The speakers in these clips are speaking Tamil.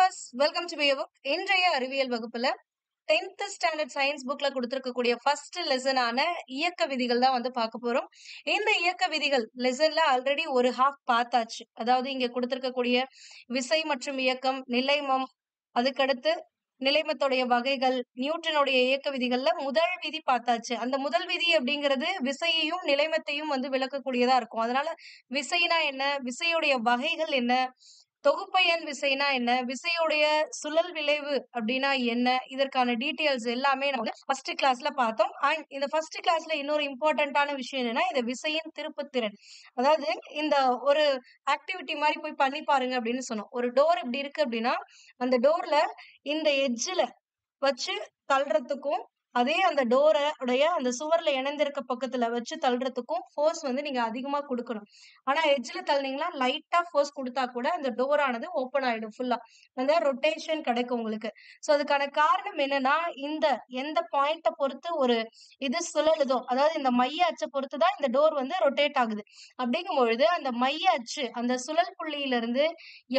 Viewers, welcome to book. இன்றைய அறிவியல் வகுப்புல 10th ஸ்டாண்டர்ட் சயின்ஸ் புக்ல கொடுத்திருக்கக்கூடிய ஃபர்ஸ்ட் லெசனான இயக்க விதிகள் தான் வந்து பார்க்க போறோம். இந்த இயக்க விதிகள் லெசன்ல ஆல்ரெடி ஒரு ஹாஃப் பார்த்தாச்சு. அதாவது இங்க கொடுத்திருக்கக்கூடிய விசை மற்றும் இயக்கம், நிலைமம், அதுக்கடுத்து நிலைமத்தோடைய வகைகள், நியூட்டனுடைய இயக்க விதிகள்ல முதல் விதி பார்த்தாச்சு. அந்த முதல் விதி அப்படிங்கிறது விசையையும் நிலைமத்தையும் வந்து விளக்கக்கூடியதா இருக்கும். அதனால விசைனா என்ன, விசையுடைய வகைகள் என்ன, தொகுப்பயன் விசைனா என்ன, விசையுடைய சுழல் விளைவு அப்படின்னா என்ன, இதற்கான டீடைல்ஸ் எல்லாமே நம்ம ஃபர்ஸ்ட் கிளாஸ்ல பார்த்தோம். அண்ட் இந்த ஃபர்ஸ்ட் கிளாஸ்ல இன்னொரு இம்பார்ட்டன்டான விஷயம் என்னன்னா, இந்த விசையின் திருப்புத்திறன். அதாவது இந்த ஒரு ஆக்டிவிட்டி மாதிரி போய் பண்ணி பாருங்க அப்படின்னு சொன்னோம். ஒரு டோர் இப்படி இருக்கு அப்படின்னா, அந்த டோர்ல இந்த எட்ஜ்ல வச்சு தள்ளுறதுக்கும், அதே அந்த டோர உடைய அந்த சுவர்ல இணைந்திருக்க பக்கத்துல வச்சு தள்ளுறதுக்கும் ஃபோர்ஸ் வந்து நீங்க அதிகமா குடுக்கணும். ஆனா எட்ஜ்ல தள்ளினீங்கன்னா லைட்டா ஃபோர்ஸ் குடுத்தா கூட அந்த டோர் ஆனது ஓப்பன் ஆயிடும் ஃபுல்லா. அந்த ரொட்டேஷன் கிடைக்கும் உங்களுக்கு. சோ அதுக்கான காரணம் என்னன்னா, இந்த எந்த பாயிண்ட்ட பொறுத்து ஒரு இது சுழலுதோ, அதாவது இந்த மைய அச்ச பொறுத்து தான் இந்த டோர் வந்து ரொட்டேட் ஆகுது. அப்படிங்கும் பொழுது அந்த மைய அச்சு, அந்த சுழல் புள்ளியில இருந்து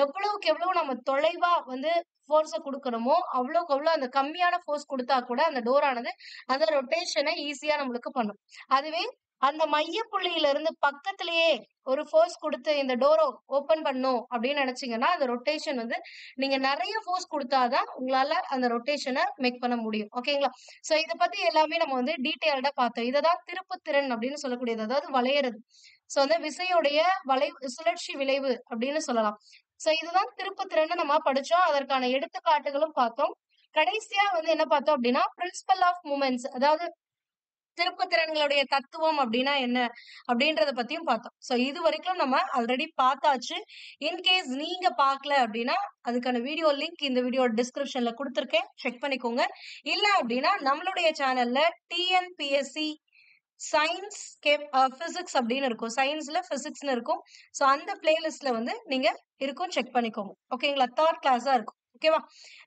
எவ்வளவுக்கு எவ்வளவு நம்ம தொலைவா வந்து ஃபோர்ஸ குடுக்கணுமோ, அவ்வளவுக்கு அவ்வளவு அந்த கம்மியான ஃபோர்ஸ் குடுத்தா கூட அந்த டோர் ஆனது அந்த ரொட்டேஷன ஈஸியா நம்மளுக்கு பண்ணும். அதுவே அந்த மைய புள்ளியில இருந்து பக்கத்திலேயே ஒரு ஃபோர்ஸ் குடுத்து இந்த டோர ஓப்பன் பண்ணும் அப்படின்னு நினைச்சீங்கன்னா, அந்த ரொட்டேஷன் வந்து நீங்க நெறைய ஃபோர்ஸ் குடுத்தாதான் உங்களால அந்த ரொட்டேஷன மேக் பண்ண முடியும். ஓகேங்களா? சோ இத பத்தி எல்லாமே நம்ம வந்து டீடைல்டா பார்த்தோம். இததான் திருப்புத்திறன் அப்படின்னு சொல்லக்கூடியது. அதாவது வளையறது. சோ அந்த விசையுடைய சுழற்சி விளைவு அப்படின்னு சொல்லலாம். சோ இதுதான் திருப்புத்திறன்னு நம்ம படிச்சோம். அதற்கான எடுத்துக்காட்டுகளும் பார்த்தோம். கடைசியா வந்து என்ன பார்த்தோம் அப்படின்னா, பிரின்சிபல் ஆஃப் மூமெண்ட்ஸ், அதாவது திருப்புத்திறன்களுடைய தத்துவம் அப்படின்னா என்ன அப்படின்றத பத்தியும் பார்த்தோம். சோ இது வரைக்கும் நம்ம ஆல்ரெடி பார்த்தாச்சு. இன்கேஸ் நீங்க பார்க்கல அப்படின்னா அதுக்கான வீடியோ லிங்க் இந்த வீடியோ டிஸ்கிரிப்ஷன்ல கொடுத்திருக்கேன், செக் பண்ணிக்கோங்க. இல்ல அப்படின்னா நம்மளுடைய சேனல்ல டிஎன்பிஎஸ்சி சயின்ஸ் பிசிக்ஸ் அப்படின்னு இருக்கும், சயின்ஸ்ல பிசிக்ஸ்னு இருக்கும். சோ அந்த பிளேலிஸ்ட்ல வந்து நீங்க இருக்கும், செக் பண்ணிக்கோங்க. ஓகேங்களா? 3rd கிளாஸா இருக்கும். ஓகேவா?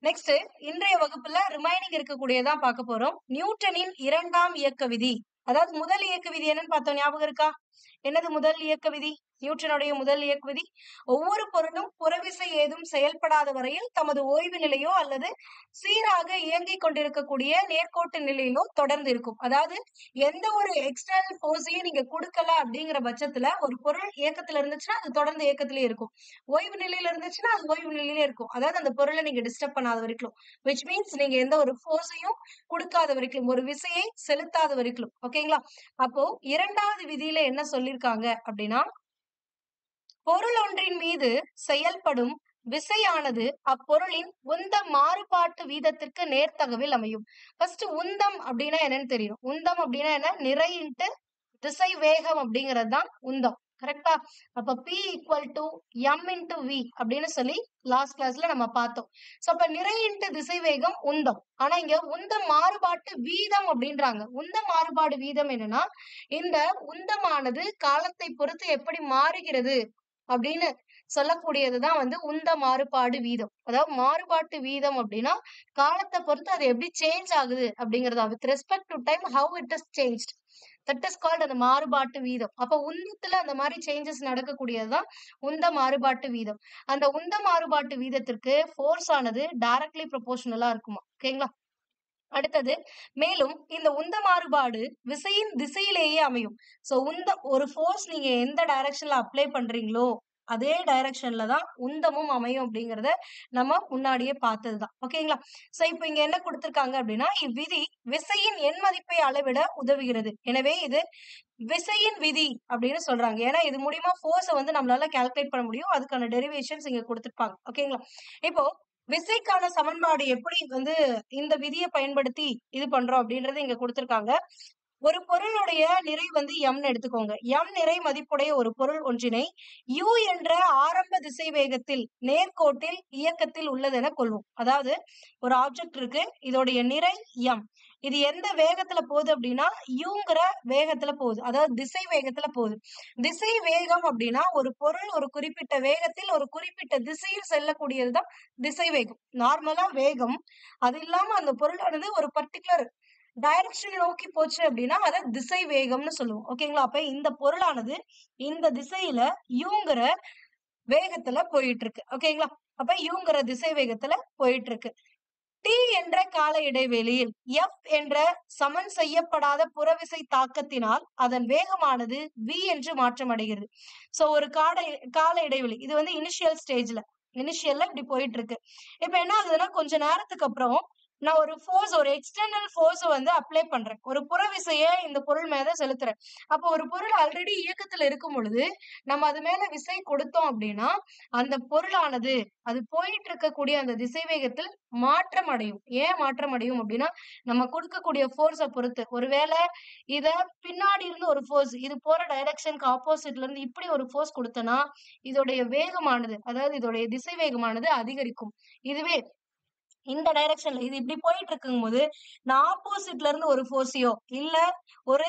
நெக்ஸ்ட் இன்றைய வகுப்புல ரிமைனிங் இருக்கக்கூடியதான் பார்க்க போறோம். நியூட்டனின் 2ஆம் இயக்க விதி. அதாவது முதல் இயக்க விதி என்னன்னு பார்த்தோம், ஞாபகம் இருக்கா? என்னது முதல் இயக்க விதி? நியூட்டனுடைய முதல் இயக்க விதி, ஒவ்வொரு பொருளும் புறவிசை ஏதும் செயல்படாத வரையில் தமது ஓய்வு நிலையோ அல்லது சீராக இயங்கிக் கொண்டிருக்கக்கூடிய நேர்கோட்டு நிலையிலோ தொடர்ந்து இருக்கும். அதாவது எந்த ஒரு எக்ஸ்டர்னல் ஃபோர்ஸையும் நீங்க கொடுக்கல அப்படிங்கிற பட்சத்துல ஒரு பொருள் இயக்கத்துல இருந்துச்சுன்னா அது தொடர்ந்து இயக்கத்திலே இருக்கும். ஓய்வு நிலையில இருந்துச்சுன்னா அது ஓய்வு நிலையிலே இருக்கும். அதாவது அந்த பொருளை நீங்க டிஸ்டர்ப் பண்ணாத வரைக்கும், which means நீங்க எந்த ஒரு ஃபோர்ஸையும் கொடுக்காத வரைக்கும், ஒரு விசையை செலுத்தாத வரைக்கும். ஓகேங்களா? அப்போ 2வது விதியில என்ன சொல்லிருக்காங்க அப்படின்னா, பொருள் ஒன்றின் மீது செயல்படும் விசையானது அப்பொருளின் உந்த மாறுபாட்டு வீதத்திற்கு நேர்த்தகவில் அமையும். ஃபர்ஸ்ட் உந்தம் அப்படின்னா என்னன்னு தெரியும். உந்தம் அப்படின்னா என்ன? நிறை இன்ட்டு திசை வேகம் அப்படிங்கிறது தான் உந்தம். கரெக்டா? அப்ப P equal to M into V அப்படின்னு சொல்லி லாஸ்ட் கிளாஸ்ல நம்ம பார்த்தோம். சோ அப்ப நிறை இன்ட்டு திசை வேகம் உந்தம். ஆனா இங்க உந்த மாறுபாட்டு வீதம் அப்படின்றாங்க. உந்த மாறுபாடு வீதம் என்னன்னா, இந்த உந்தமானது காலத்தை பொறுத்து எப்படி மாறுகிறது அப்படின்னு சொல்லக்கூடியதுதான் வந்து உந்த மாறுபாடு வீதம். அதாவது மாறுபாட்டு வீதம் அப்படின்னா காலத்தை பொறுத்து அது எப்படி சேஞ்ச் ஆகுது அப்படிங்கறதா. With respect to time how it is changed, that is called அந்த மாறுபாட்டு வீதம். அப்ப உந்தத்துல அந்த மாதிரி சேஞ்சஸ் நடக்கக்கூடியதுதான் உந்த மாறுபாட்டு வீதம். அந்த உந்த மாறுபாட்டு வீதத்திற்கு ஃபோர்ஸ் ஆனது டைரக்ட்லி ப்ரொபோர்ஷனலா இருக்குமா. ஓகேங்களா? அடுத்தது, மேலும் இந்த உந்த மாறுபாடு விசையின் திசையிலேயே அமையும். சோ உந்த ஒரு ஃபோர்ஸ் நீங்க எந்த டைரக்ஷன்ல அப்ளை பண்றீங்களோ அதே டைரக்ஷன்ல தான் உந்தமும் அமையும் அப்படிங்கறத நம்ம முன்னாடியே பார்த்ததுதான். ஓகேங்களா? சோ இப்ப இங்க என்ன கொடுத்திருக்காங்க அப்படின்னா, இவ்விதி விசையின் எண் மதிப்பை அளவிட உதவுகிறது. எனவே இது விசையின் விதி அப்படின்னு சொல்றாங்க. ஏன்னா இது மூலியமா ஃபோர்ஸை வந்து நம்மளால கால்குலேட் பண்ண முடியும். அதுக்கான டெரிவேஷன்ஸ் இங்க கொடுத்திருப்பாங்க. ஓகேங்களா? இப்போ விசைக்கான சமன்பாடு எப்படி வந்து இந்த விதியை பயன்படுத்தி இது பண்றோம் அப்படின்றது இங்க கொடுத்திருக்காங்க. ஒரு பொருளுடைய நிறை வந்து m எடுத்துக்கோங்க. m நிறை மதிப்புடைய ஒரு பொருள் ஒன்றினை u என்ற ஆரம்ப திசை வேகத்தில் நேர்கோட்டில் இயக்கத்தில் உள்ளது என கொள்வோம். அதாவது ஒரு ஆப்ஜெக்ட் இருக்கு, இதோடைய நிறை m, இது எந்த வேகத்துல போகுது அப்படின்னா uங்கிற வேகத்துல போகுது, அதாவது திசை வேகத்துல போகுது. திசை வேகம் அப்படின்னா ஒரு பொருள் ஒரு குறிப்பிட்ட வேகத்தில் ஒரு குறிப்பிட்ட திசையில் செல்லக்கூடியதுதான் திசை வேகம். நார்மலா வேகம், அது இல்லாம அந்த பொருளானது ஒரு பர்டிகுலர் டைரக்ஷன் நோக்கி போச்சு அப்படின்னா அத திசை வேகம்னு சொல்லுவோம். ஓகேங்களா? அப்ப இந்த பொருளானது இந்த திசையில யூங்கிற வேகத்துல போயிட்டு இருக்கு. ஓகேங்களா? அப்ப யூங்கிற திசை வேகத்துல போயிட்டு இருக்கு. T என்ற கால இடைவெளியில் F என்ற சமன் செய்யப்படாத புறவிசை தாக்கத்தினால் அதன் வேகமானது V என்று மாற்றம் அடைகிறது. சோ ஒரு கால இடைவெளி இது வந்து இனிஷியல்ல இப்படி போயிட்டு இருக்கு. இப்ப என்ன ஆகுதுன்னா கொஞ்ச நேரத்துக்கு அப்புறம் நான் ஒரு எக்ஸ்டர்னல் ஃபோர்ஸ் வந்து அப்ளை பண்றேன். ஒரு புறவிசைய இந்த பொருள் மேல செலுத்துறேன். அப்போ ஒரு பொருள் ஆல்ரெடி இயக்கத்துல இருக்கும் பொழுது நம்ம அது மேல விசை கொடுத்தோம் அப்படின்னா அந்த பொருளானது அது போயிட்டு இருக்கக்கூடிய அந்த திசைவேகத்தில் மாற்றம் அடையும். ஏன் மாற்றம் அடையும் அப்படின்னா நம்ம கொடுக்கக்கூடிய ஃபோர்ஸை பொறுத்து. ஒருவேளை இத பின்னாடி இருந்து ஒரு ஃபோர்ஸ் இது போற டைரக்ஷனுக்கு ஆப்போசிட்ல இருந்து இப்படி ஒரு ஃபோர்ஸ் கொடுத்தனா இதோடைய வேகமானது அதாவது இதோடைய திசை வேகமானது அதிகரிக்கும். இதுவே இந்த டைரக்ஷன்ல இது இப்படி போயிட்டு இருக்கும்போது நான் ஆப்போசிட்ல இருந்து ஒரு ஃபோர்ஸையோ இல்ல ஒரு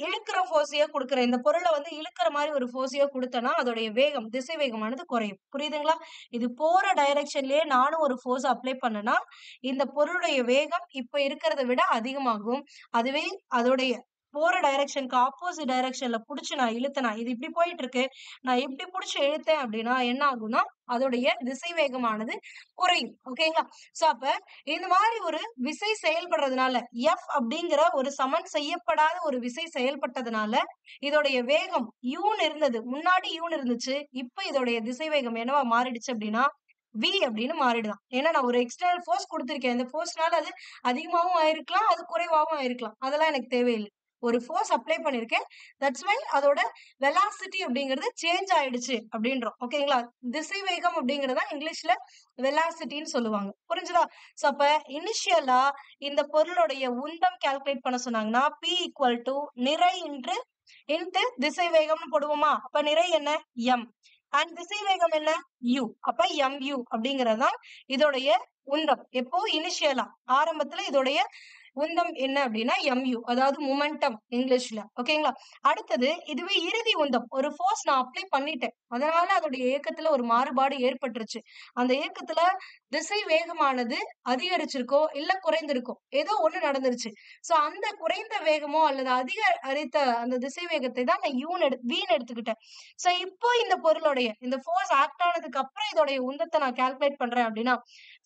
இழுக்கிற ஃபோர்ஸையோ கொடுக்குறேன். இந்த பொருளை வந்து இழுக்கிற மாதிரி ஒரு ஃபோர்ஸையோ கொடுத்தனா அதோடைய வேகம் திசை வேகமானது குறையும். புரியுதுங்களா? இது போற டைரக்ஷன்லயே நானும் ஒரு ஃபோர்ஸ் அப்ளை பண்ணனா இந்த பொருளுடைய வேகம் இப்ப இருக்கிறத விட அதிகமாகும். அதுவே அதோடைய போற டைரக்ஷனுக்கு ஆப்போசிட் டைரக்ஷன்ல புடிச்சு நான் இழுத்தனா இது இப்படி போயிட்டு இருக்கு. நான் இப்படி புடிச்சு இழுத்தேன் அப்படின்னா என்ன ஆகும்னா அதோடைய திசை வேகமானது குறையும். ஓகேங்களா? சோ அப்ப இந்த மாதிரி ஒரு விசை செயல்படுறதுனால F அப்படிங்கிற ஒரு சமன் செய்யப்படாத ஒரு விசை செயல்பட்டதுனால இதோடைய வேகம் யூன்னு இருந்தது. முன்னாடி யூன்னு இருந்துச்சு. இப்ப இதோடைய திசை வேகம் என்னவா மாறிடுச்சு அப்படின்னா V அப்படின்னு மாறிடுதான். ஏன்னா நான் ஒரு எக்ஸ்டர்னல் ஃபோர்ஸ் கொடுத்திருக்கேன். இந்த ஃபோர்ஸ்னால அது அதிகமாகவும் ஆயிருக்கலாம், அது குறைவாகவும் ஆயிருக்கலாம். அதெல்லாம் எனக்கு தேவையில்லை. ஒரு ஃபோர்ஸ் அப்ளை பண்ணிருக்கேன். தட்ஸ் வை அதோட வெலாசிட்டி அப்படிங்கிறது சேஞ்ச் ஆயிடுச்சு அப்படின்றோம். ஓகேங்களா? திசை வேகம் அப்படிங்கறத இங்கிலீஷ்ல வெலாசிட்டின்னு சொல்லுவாங்க. புரிஞ்சுதா? சோ அப்ப இனிஷியலா இந்த பொருளுடைய உந்தம் கால்குலேட் பண்ண சொன்னாங்கன்னா P ஈக்குவல் டு நிறை இன்ட்டு திசை வேகம்னு போடுவோமா? அப்ப நிறை என்ன? M அண்ட் திசை வேகம் என்ன? U. அப்ப MU அப்படிங்கறதுதான் இதோடைய உந்தம். எப்போ இனிஷியலா ஆரம்பத்துல இதோடைய உந்தம் என்ன அப்படின்னா MU அதாவது மொமெண்டம் இங்கிலீஷ்ல. ஓகேங்களா? அடுத்தது இதுவே இறுதி உந்தம். ஒரு ஃபோர்ஸ் நான் அப்ளை பண்ணிட்டேன். அதனால அதோடைய இயக்கத்துல ஒரு மாறுபாடு ஏற்பட்டுருச்சு. அந்த இயக்கத்துல திசை வேகமானது அதிகரிச்சிருக்கோ இல்ல குறைந்திருக்கோ ஏதோ ஒண்ணு நடந்துருச்சு. சோ அந்த குறைந்த வேகமோ அல்லது அதிகரித்த அந்த திசை வேகத்தை தான் நான் Vன்னு எடுத்துக்கிட்டேன். சோ இப்போ இந்த பொருளுடைய இந்த ஃபோர்ஸ் ஆக்ட் ஆனதுக்கு அப்புறம் இதோடைய உந்தத்தை நான் கால்குலேட் பண்றேன் அப்படின்னா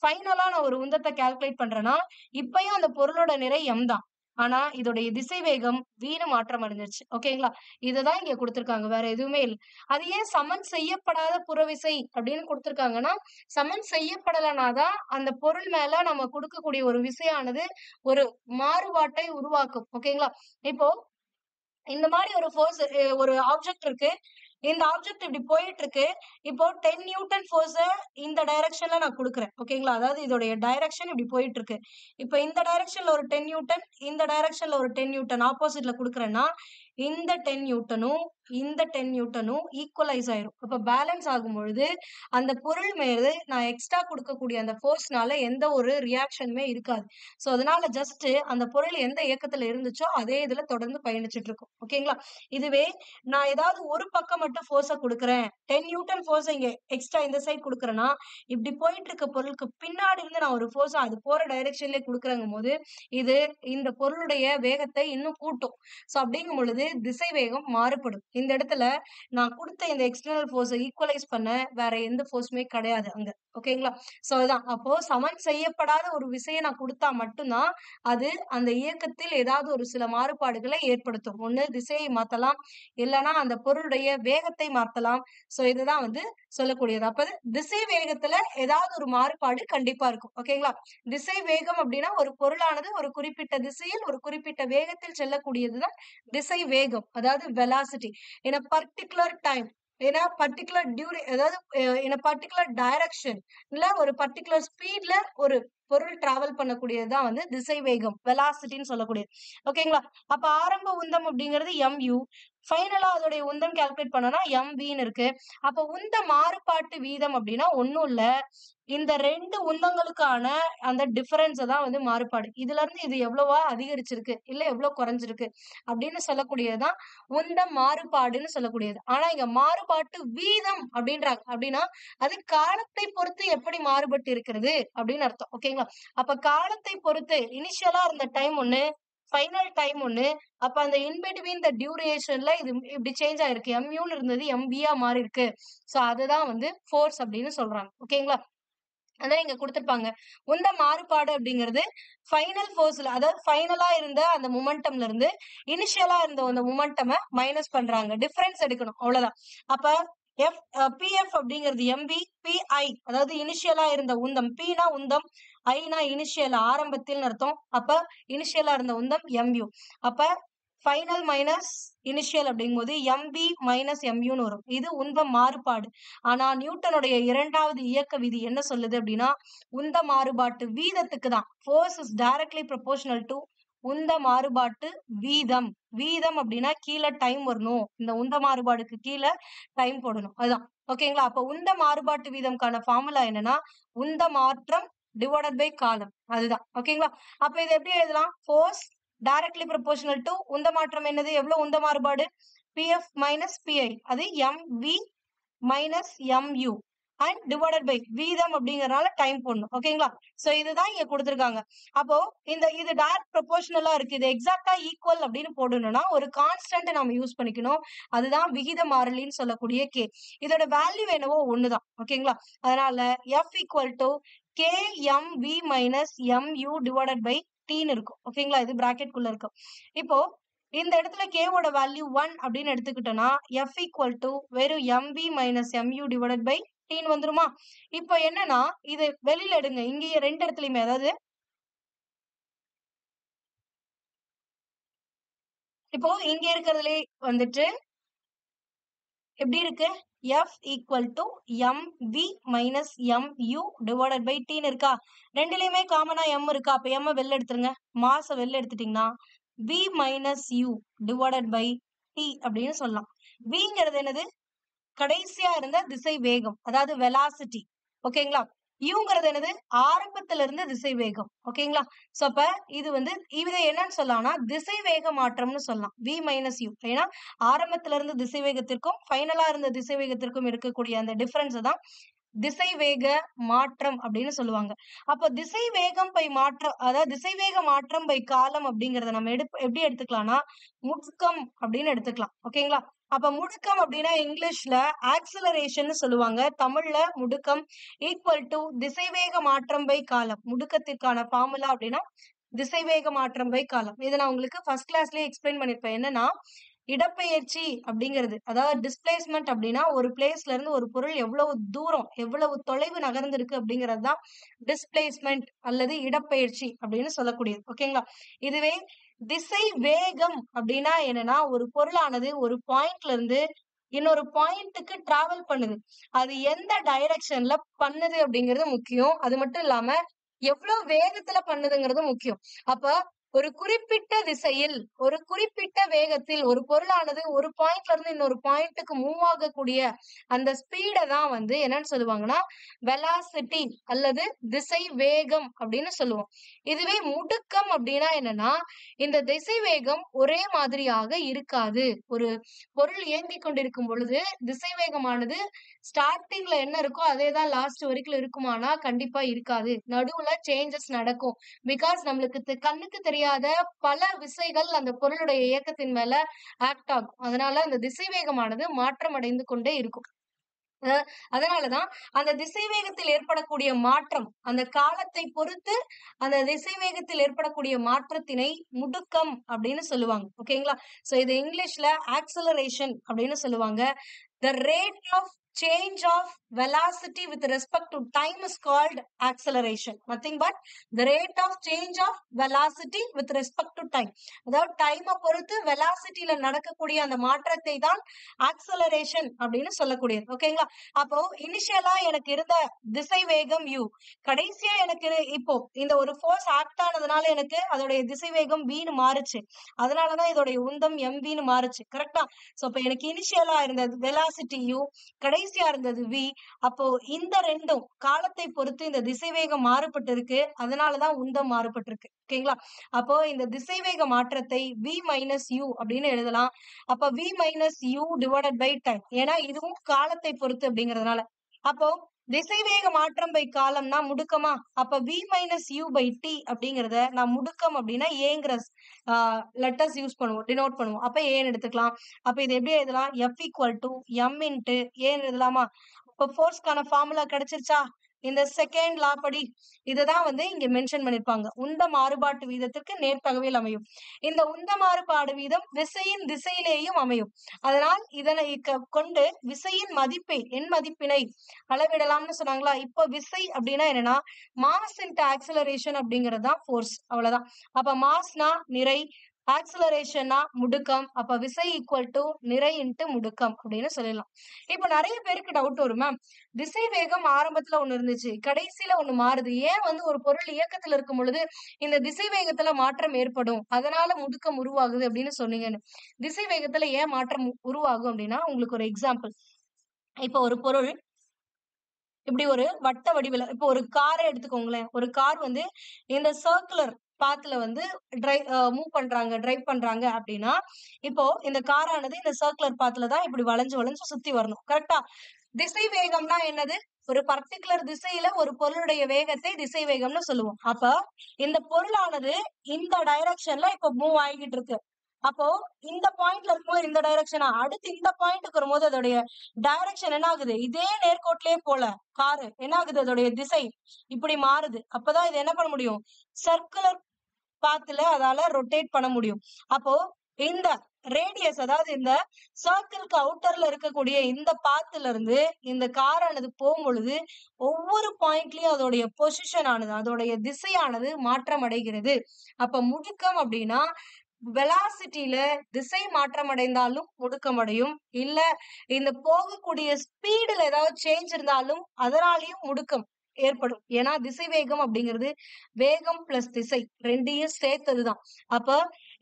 ஃபைனலா நான் ஒரு உந்தத்தை கால்குலேட் பண்றேன்னா இப்பயும் அந்த பொருளோட நிறை M தான். ஆனா இதோடைய திசை வேகம் Vன்னு மாற்றம் அடைஞ்சிருச்சு. ஓகேங்களா? இதுதான் இங்க கொடுத்திருக்காங்க. வேற எதுவுமே இல்லை. அது ஏன் சமன் செய்யப்படாத புறவிசை அப்படின்னு கொடுத்திருக்காங்கன்னா சமன் செய்யப்படலைனாதான் அந்த பொருள் மேல நம்ம கொடுக்கக்கூடிய ஒரு விசையானது ஒரு மாறுபாட்டை உருவாக்கும். ஓகேங்களா? இப்போ இந்த மாதிரி ஒரு ஃபோர்ஸ் ஒரு ஆப்ஜெக்ட் இருக்கு. இந்த ஆப்ஜெக்ட் இப்படி போயிட்டு இருக்கு. இப்போ 10 நியூட்டன் ஃபோர்ஸ இந்த டைரக்ஷன்ல நான் கொடுக்குறேன். ஓகேங்களா? அதாவது இதோடைய டைரக்ஷன் இப்படி போயிட்டு இருக்கு. இப்போ இந்த டைரக்ஷன்ல ஒரு 10 நியூட்டன், இந்த டைரக்ஷன்ல ஒரு 10 நியூட்டன் ஆப்போசிட்ல கொடுக்குறேன்னா இந்த 10 நியூட்டனும் இந்த 10 நியூட்டனும் ஈக்குவலைஸ் ஆயிரும். அப்ப பேலன்ஸ் ஆகும் பொழுது அந்த பொருள் மீது நான் எக்ஸ்ட்ரா கொடுக்கக்கூடிய அந்த ஃபோர்ஸ்னால எந்த ஒரு ரியாக்ஷனுமே இருக்காது. சோ அதனால ஜஸ்ட் அந்த பொருள் எந்த இயக்கத்துல இருந்துச்சோ அதே இதுல தொடர்ந்து பயணிச்சுட்டு இருக்கும். ஓகேங்களா? இதுவே நான் ஏதாவது ஒரு பக்கம் மட்டும் ஃபோர்ஸ கொடுக்குறேன். 10 நியூட்டன் ஃபோர்ஸ் இங்க எக்ஸ்ட்ரா இந்த சைடு கொடுக்குறேன்னா இப்படி போயிட்டு இருக்க பொருளுக்கு பின்னாடி இருந்து நான் ஒரு ஃபோர்ஸ் அது போற டைரக்ஷன்லயே கொடுக்குறங்கும் போது இது இந்த பொருளுடைய வேகத்தை இன்னும் கூட்டும். சோ அப்படிங்கும் பொழுது திசை வேகம் மாறுபடும். இந்த இடத்துல நான் கொடுத்த இந்த எக்ஸ்டர்னல் ஃபோர்ஸை ஈக்குவலைஸ் பண்ண வேற எந்த ஃபோர்ஸுமே கிடையாது அங்க. ஓகேங்களா? சோ அதான் அப்போ சமன் செய்யப்படாத ஒரு விசையை நான் கொடுத்தா மட்டும்தான் அது அந்த இயக்கத்தில் ஏதாவது ஒரு சில மாறுபாடுகளை ஏற்படுத்தும். ஒண்ணு திசையை மாத்தலாம், இல்லைன்னா அந்த பொருளுடைய வேகத்தை மாத்தலாம். சோ இதுதான் வந்து சொல்லக்கூடியது. அப்ப திசை வேகத்துல ஏதாவது ஒரு மாறுபாடு கண்டிப்பா இருக்கும். ஓகேங்களா? திசை வேகம் அப்படின்னா ஒரு பொருளானது ஒரு குறிப்பிட்ட திசையில் ஒரு குறிப்பிட்ட வேகத்தில் செல்லக்கூடியதுதான் திசை வேகம் அதாவது velocity in a particular time in a particular அதாவது in a particular direction இல்ல ஒரு particular ஸ்பீட்ல ஒரு பொருள் டிராவல் பண்ணக்கூடியதுதான் வந்து திசை வேகம் வெலாசிட்டின்னு சொல்லக்கூடியது. ஓகேங்களா? அப்ப ஆரம்ப உந்தம் அப்படிங்கிறது MU. ஃபைனலா அதோடைய உந்தம் கால்குலேட் பண்ணோம்னா MVன்னு இருக்கு. அப்ப உந்த மாறுபாட்டு வீதம் அப்படின்னா ஒண்ணும் இல்ல. இந்த 2 உந்தங்களுக்கான அந்த டிஃபரன்ஸ் தான் வந்து மாறுபாடு. இதுல இருந்து இது எவ்வளவா அதிகரிச்சிருக்கு இல்ல எவ்வளவு குறைஞ்சிருக்கு அப்படின்னு சொல்லக்கூடியதுதான் உந்த மாறுபாடுன்னு சொல்லக்கூடியது. ஆனா இங்க மாறுபாட்டு வீதம் அப்படின்றாங்க. அப்படின்னா அது காலத்தை பொறுத்து எப்படி மாறுபட்டு இருக்கிறது அப்படின்னு அர்த்தம். ஓகேங்களா? அப்ப காலத்தை பொறுத்து இனிஷியலா இருந்த டைம் ஒண்ணு, ஃபைனல் டைம் ஒண்ணு. அப்ப அந்த இன் பிட்வீன் த டியூரேஷன்ல இது இப்படி சேஞ்ச் ஆயிருக்கு. எம்யூன்னு இருந்தது எம்பியா மாறி இருக்கு. சோ அதுதான் வந்து ஃபோர்ஸ் அப்படின்னு சொல்றாங்க. ஓகேங்களா? அதான் இங்க குடுத்திருப்பாங்க. உந்த மாறுபாடு அப்படிங்கிறது ஃபைனல் ஃபோர்ஸ்ல, அதாவது ஃபைனலா இருந்த அந்த மொமெண்டம்ல இருந்து இனிஷியலா இருந்த அந்த மொமெண்டம மைனஸ் பண்றாங்க. டிஃபரன்ஸ் எடுக்கணும். அவ்வளவுதான். அப்ப பிஎஃப் அப்படிங்கிறது எம்பி, பிஐ அதாவது இனிஷியலா இருந்த உந்தம். பினா உந்தம், ஐனா இனிஷியல் ஆரம்பத்தில் அர்த்தம். அப்ப இனிஷியலா இருந்த உந்தம் எம்யூ. அப்ப ஃபைனல் மைனஸ் இனிஷியல் அப்படிங்கும்போது எம்பி மைனஸ் எம்யூன்னு வரும். இது உந்த மாறுபாடு. ஆனா நியூட்டனுடைய இரண்டாவது இயக்க விதி என்ன சொல்லுது அப்படின்னா, உந்த மாறுபாட்டு வீதத்துக்கு தான். Force is directly proportional to உந்த மாறுபாட்டு வீதம். வீதம் அப்படின்னா கீழே டைம் வரணும். இந்த உந்த மாறுபாடுக்கு கீழே டைம் போடணும். அதுதான். ஓகேங்களா? அப்ப உந்த மாறுபாட்டு வீதம்கான ஃபார்முலா என்னன்னா, உந்த மாற்றம் டிவைடட் பை காலம். அதுதான். ஓகேங்களா? அப்ப இதை எப்படி எழுதலாம்? ஃபோர்ஸ் டைரக்ட்லி ப்ரொபோர்ஷனல் டு உந்த மாற்றம் என்னது? எவ்வளவு உந்த மாறுபாடு? PF minus PI. அது MV minus MU and divided by வீதம் அப்படிங்கறதுனால டைம் போடணும். ஓகேங்களா? சோ இதுதான் இங்க கொடுத்திருக்காங்க. அப்போ இது டைரக்ட் ப்ரொபோர்ஷனலா இருக்கு. இது எக்ஸாக்டா ஈக்குவல் அப்படின்னு போடணும்னா ஒரு கான்ஸ்டன்ட் நம்ம யூஸ் பண்ணிக்கணும். அதுதான் விகித மாறிலின்னு சொல்லக்கூடிய கே. இதோட வேல்யூ என்னவோ ஒண்ணுதான். ஓகேங்களா? அதனால F equal to K M V minus MU divided by டீன்னு இருக்கும். ஓகேங்களா? இது பிராக்கெட் குள்ள இருக்கும். இப்போ இந்த இடத்துல k ஓட வேல்யூ 1 அப்படின்னு எடுத்துக்கிட்டோம்னா f ஈக்குவல் டு வெறும் mv minus mu divided by t வந்துருமா? இப்போ என்னன்னா இது வெளியில எடுங்க. இங்கேயே ரெண்டு இடத்துலயுமே, அதாவது இப்போ இங்க இருக்கிறதுலே வந்துட்டு எப்படி இருக்கு? f equal to mv minus mu divided by t இருக்கா? ரெண்டுலயுமே காமனா m இருக்கா? அப்ப m வெளில எடுத்துருங்க. மாஸ வெளில எடுத்துட்டீங்கன்னா v minus u divided by t அப்படின்னு சொல்லலாம். vங்கிறது என்னது? கடைசியா இருந்த திசை வேகம், அதாவது வெலாசிட்டி. ஓகேங்களா? யூங்கிறது என்னது? ஆரம்பத்துல இருந்த திசை வேகம். ஓகேங்களா? சோ அப்ப இது இதை என்னன்னு சொல்லலாம்னா திசை வேக மாற்றம்னு சொல்லலாம். v minus you. ஏன்னா ஆரம்பத்துல இருந்த திசை வேகத்திற்கும் ஃபைனலா இருந்த திசை வேகத்திற்கும் இருக்கக்கூடிய அந்த டிஃபரன்ஸ் தான் திசை வேக மாற்றம் அப்படின்னு சொல்லுவாங்க. அப்ப திசை வேகம் பை மாற்றம், அதாவது திசை வேக மாற்றம் பை காலம் அப்படிங்கறத நம்ம எப்படி எடுத்துக்கலாம்னா முடுக்கம் அப்படின்னு எடுத்துக்கலாம். ஓகேங்களா? அப்ப முடுக்கம் அப்படின்னா இங்கிலீஷ்ல ஆக்சிலரேஷன் சொல்லுவாங்க. தமிழ்ல முடுக்கம் ஈக்குவல் டு திசைவேக மாற்றம் பை காலம். முடுக்கத்திற்கான ஃபார்முலா அப்படின்னா திசைவேக மாற்றம் பை காலம். இதை நான் உங்களுக்கு ஃபர்ஸ்ட் கிளாஸ்லயே எக்ஸ்பிளைன் பண்ணிருப்பேன். என்னன்னா இடப்பெயர்ச்சி அப்படிங்கிறது, அதாவது டிஸ்பிளேஸ்மெண்ட் அப்படின்னா ஒரு பிளேஸ்ல இருந்து ஒரு பொருள் எவ்வளவு தூரம், எவ்வளவு தொலைவு நகர்ந்திருக்கு அப்படிங்கிறது தான் டிஸ்பிளேஸ்மெண்ட் அல்லது இடப்பெயர்ச்சி அப்படின்னு சொல்லக்கூடியது. ஓகேங்களா? இதுவே திசை வேகம் அப்படின்னா என்னன்னா ஒரு பொருளானது ஒரு பாயிண்ட்ல இருந்து இன்னொரு பாயிண்ட்டுக்கு டிராவல் பண்ணுது. அது எந்த டைரக்ஷன்ல பண்ணுது அப்படிங்கிறது முக்கியம். அது மட்டும் இல்லாம எவ்வளவு வேகத்துல பண்ணுதுங்கிறது முக்கியம். அப்ப ஒரு குறிப்பிட்ட திசையில் ஒரு குறிப்பிட்ட வேகத்தில் ஒரு பொருளானது ஒரு பாயிண்ட்ல இருந்து இன்னொரு பாயிண்ட்டுக்கு மூவ் ஆகக்கூடிய அந்த ஸ்பீட தான் என்னன்னு சொல்லுவாங்கன்னா வெலாசிட்டி அல்லது திசை வேகம் அப்படின்னு சொல்லுவோம். இதுவே முடுக்கம் அப்படின்னா என்னன்னா இந்த திசை வேகம் ஒரே மாதிரியாக இருக்காது. ஒரு பொருள் இயங்கிக் கொண்டிருக்கும் பொழுது திசை வேகமானது ஸ்டார்டிங்ல என்ன இருக்கோ அதேதான் லாஸ்ட் வரைக்கும் இருக்குமானா கண்டிப்பா இருக்காது. நடுவுல சேஞ்சஸ் நடக்கும். பிகாஸ் நம்மளுக்கு கண்ணுக்கு தெரியாத பல விசைகள் அந்த பொருளுடைய இயக்கத்தின் மேல ஆக்ட் ஆகும். அதனால அந்த திசை வேகமானது மாற்றம் அடைந்து கொண்டே இருக்கும். அதனாலதான் அந்த திசை வேகத்தில் ஏற்படக்கூடிய மாற்றம் அந்த காலத்தை பொறுத்து அந்த திசை வேகத்தில் ஏற்படக்கூடிய மாற்றத்தினை முடுக்கம் அப்படின்னு சொல்லுவாங்க. ஓகேங்களா? சோ இது இங்கிலீஷ்ல ஆக்சலரேஷன் அப்படின்னு சொல்லுவாங்க. The rate of change of velocity with respect to time is called acceleration. Nothing but the rate of change of velocity with respect to time. அதாவது டைம் பொறுத்து வெலாசிட்டியில நடக்கக்கூடிய அந்த மாற்றத்தை தான் ஆக்சலரேஷன் அப்படின்னு சொல்லக்கூடியது. ஓகேங்களா? அப்போ இனிஷியலா எனக்கு இருந்த திசை வேகம் u, கடைசியா எனக்கு இப்போ இந்த ஒரு ஃபோர்ஸ் ஆக்ட் ஆனதுனால எனக்கு அதோடைய திசை வேகம் v ன்னு மாறுச்சு. அதனாலதான் இதோடைய உந்தம் mv மாறுச்சு. கரெக்டா? சோ அப்ப எனக்கு இனிஷியலா இருந்தது வெலாசிட்டி u, கடைசியா இருந்தது v. அப்போ இந்த ரெண்டும் காலத்தை பொறுத்து இந்த திசைவேகம் மாறுபட்டு இருக்கு. அதனாலதான் உந்தம் மாறுபட்டு இருக்கு. ஓகேங்களா? அப்போ இந்த திசைவேக மாற்றத்தை v மைனஸ் u அப்படின்னு எழுதலாம். அப்ப v minus u divided by time. ஏன்னா இதுவும் காலத்தை பொறுத்து அப்படிங்கறதுனால. அப்போ திசைவேக மாற்றம் பை காலம்னா முடுக்கமா, அப்ப v minus u by t அப்படிங்கிறத நான் முடுக்கம் அப்படின்னா ஏங்கிற லெட்டர்ஸ் யூஸ் பண்ணுவோம், டினோட் பண்ணுவோம். அப்ப ஏன்னு எடுத்துக்கலாம். அப்ப இது எப்படி எழுதலாம்? F equal to m into ஏன்னு எழுதலாமா? இப்ப ஃபோர்ஸ்க்கான ஃபார்முலா கிடைச்சிருச்சா? இந்த செகண்ட் லா படி இதுதான் வந்து இங்க மென்ஷன் பண்ணிருப்பாங்க. உந்த மாறுபாட்டு வீதத்திற்கு நேர்த்தகவில் அமையும். இந்த உந்த மாறுபாடு வீதம் விசையின் திசையிலேயும் அமையும். அதனால் இதனை கொண்டு விசையின் மதிப்பை எண் மதிப்பினை அளவிடலாம்னு சொன்னாங்களா? இப்போ விசை அப்படின்னா என்னன்னா மாஸ் இன்டு ஆக்சிலரேஷன் அப்படிங்கிறது தான் ஃபோர்ஸ், அவ்வளவுதான். அப்ப மாஸ்னா நிறை, ஆக்சிலரேஷன்னா முடுக்கம், அப்ப விசை ஈக்குவல் டு நிறை இன்ட்டு முடுக்கம் அப்படின்னு சொல்லிடலாம். இப்ப நிறைய பேருக்கு டவுட் வரும், மேம் திசை வேகம் ஆரம்பத்துல ஒண்ணு இருந்துச்சு, கடைசியில ஒண்ணு மாறுது, ஏன் வந்து ஒரு பொருள் இயக்கத்துல இருக்கும் பொழுது இந்த திசை வேகத்துல மாற்றம் ஏற்படும், அதனால முடுக்கம் உருவாகுது அப்படின்னு சொன்னீங்கன்னு. திசை வேகத்துல ஏன் மாற்றம் உருவாகும் அப்படின்னா, உங்களுக்கு ஒரு எக்ஸாம்பிள். இப்ப ஒரு பொருள் இப்படி ஒரு வட்ட வடிவில, இப்போ ஒரு காரை எடுத்துக்கோங்களேன். ஒரு கார் வந்து இந்த சர்க்குலர் பாத்துல வந்து மூவ் பண்றாங்க, டிரைவ் பண்றாங்க அப்படின்னா, இப்போ இந்த காரானது இந்த சர்க்குலர் பாத்துல தான் இப்படி வளைஞ்சு வளைஞ்சு சுத்தி வரணும், கரெக்டா? திசை வேகம்னா என்னது? ஒரு பர்டிகுலர் திசையில ஒரு பொருளுடைய வேகத்தை திசை வேகம்னு சொல்லுவோம். அப்ப இந்த பொருளானது இந்த டைரக்ஷன்ல இப்ப மூவ் ஆகிட்டு இருக்கு. அப்போ இந்த பாயிண்ட்ல இருக்கும்போது இந்த டைரக்ஷனா, அடுத்து இந்த பாயிண்ட்க்கு வரும்போது அதோடைய டைரக்ஷன் என்ன ஆகுது? இதே நேர்கோட்டிலே போல காரு என்ன ஆகுது? அதோடைய திசை இப்படி மாறுது. அப்பதான் இது என்ன பண்ண முடியும்? சர்க்குலர் பாத்துல அதால ரொட்டேட் பண்ண முடியும். அப்போ இந்த ரேடியஸ், அதாவது இந்த சர்க்கிள்க்கு அவுட்டர்ல இருக்கக்கூடிய இந்த பாத்துல இருந்து இந்த காரானது போகும்பொழுது ஒவ்வொரு பாயிண்ட்லயும் அதோடைய பொசிஷன் ஆனது, அதோடைய திசையானது மாற்றம் அடைகிறது. அப்ப முடுக்கம் அப்படின்னா வெலாசிட்டியில திசை மாற்றம் அடைந்தாலும் முடுக்கம் அடையும், இல்ல இந்த போகக்கூடிய ஸ்பீடுல ஏதாவது சேஞ்ச் இருந்தாலும் அதனாலையும் முடுக்கம் ஏற்படும். ஏன்னா திசை வேகம் அப்படிங்கிறது வேகம் பிளஸ் திசை ரெண்டையும் சேர்த்ததுதான். அப்ப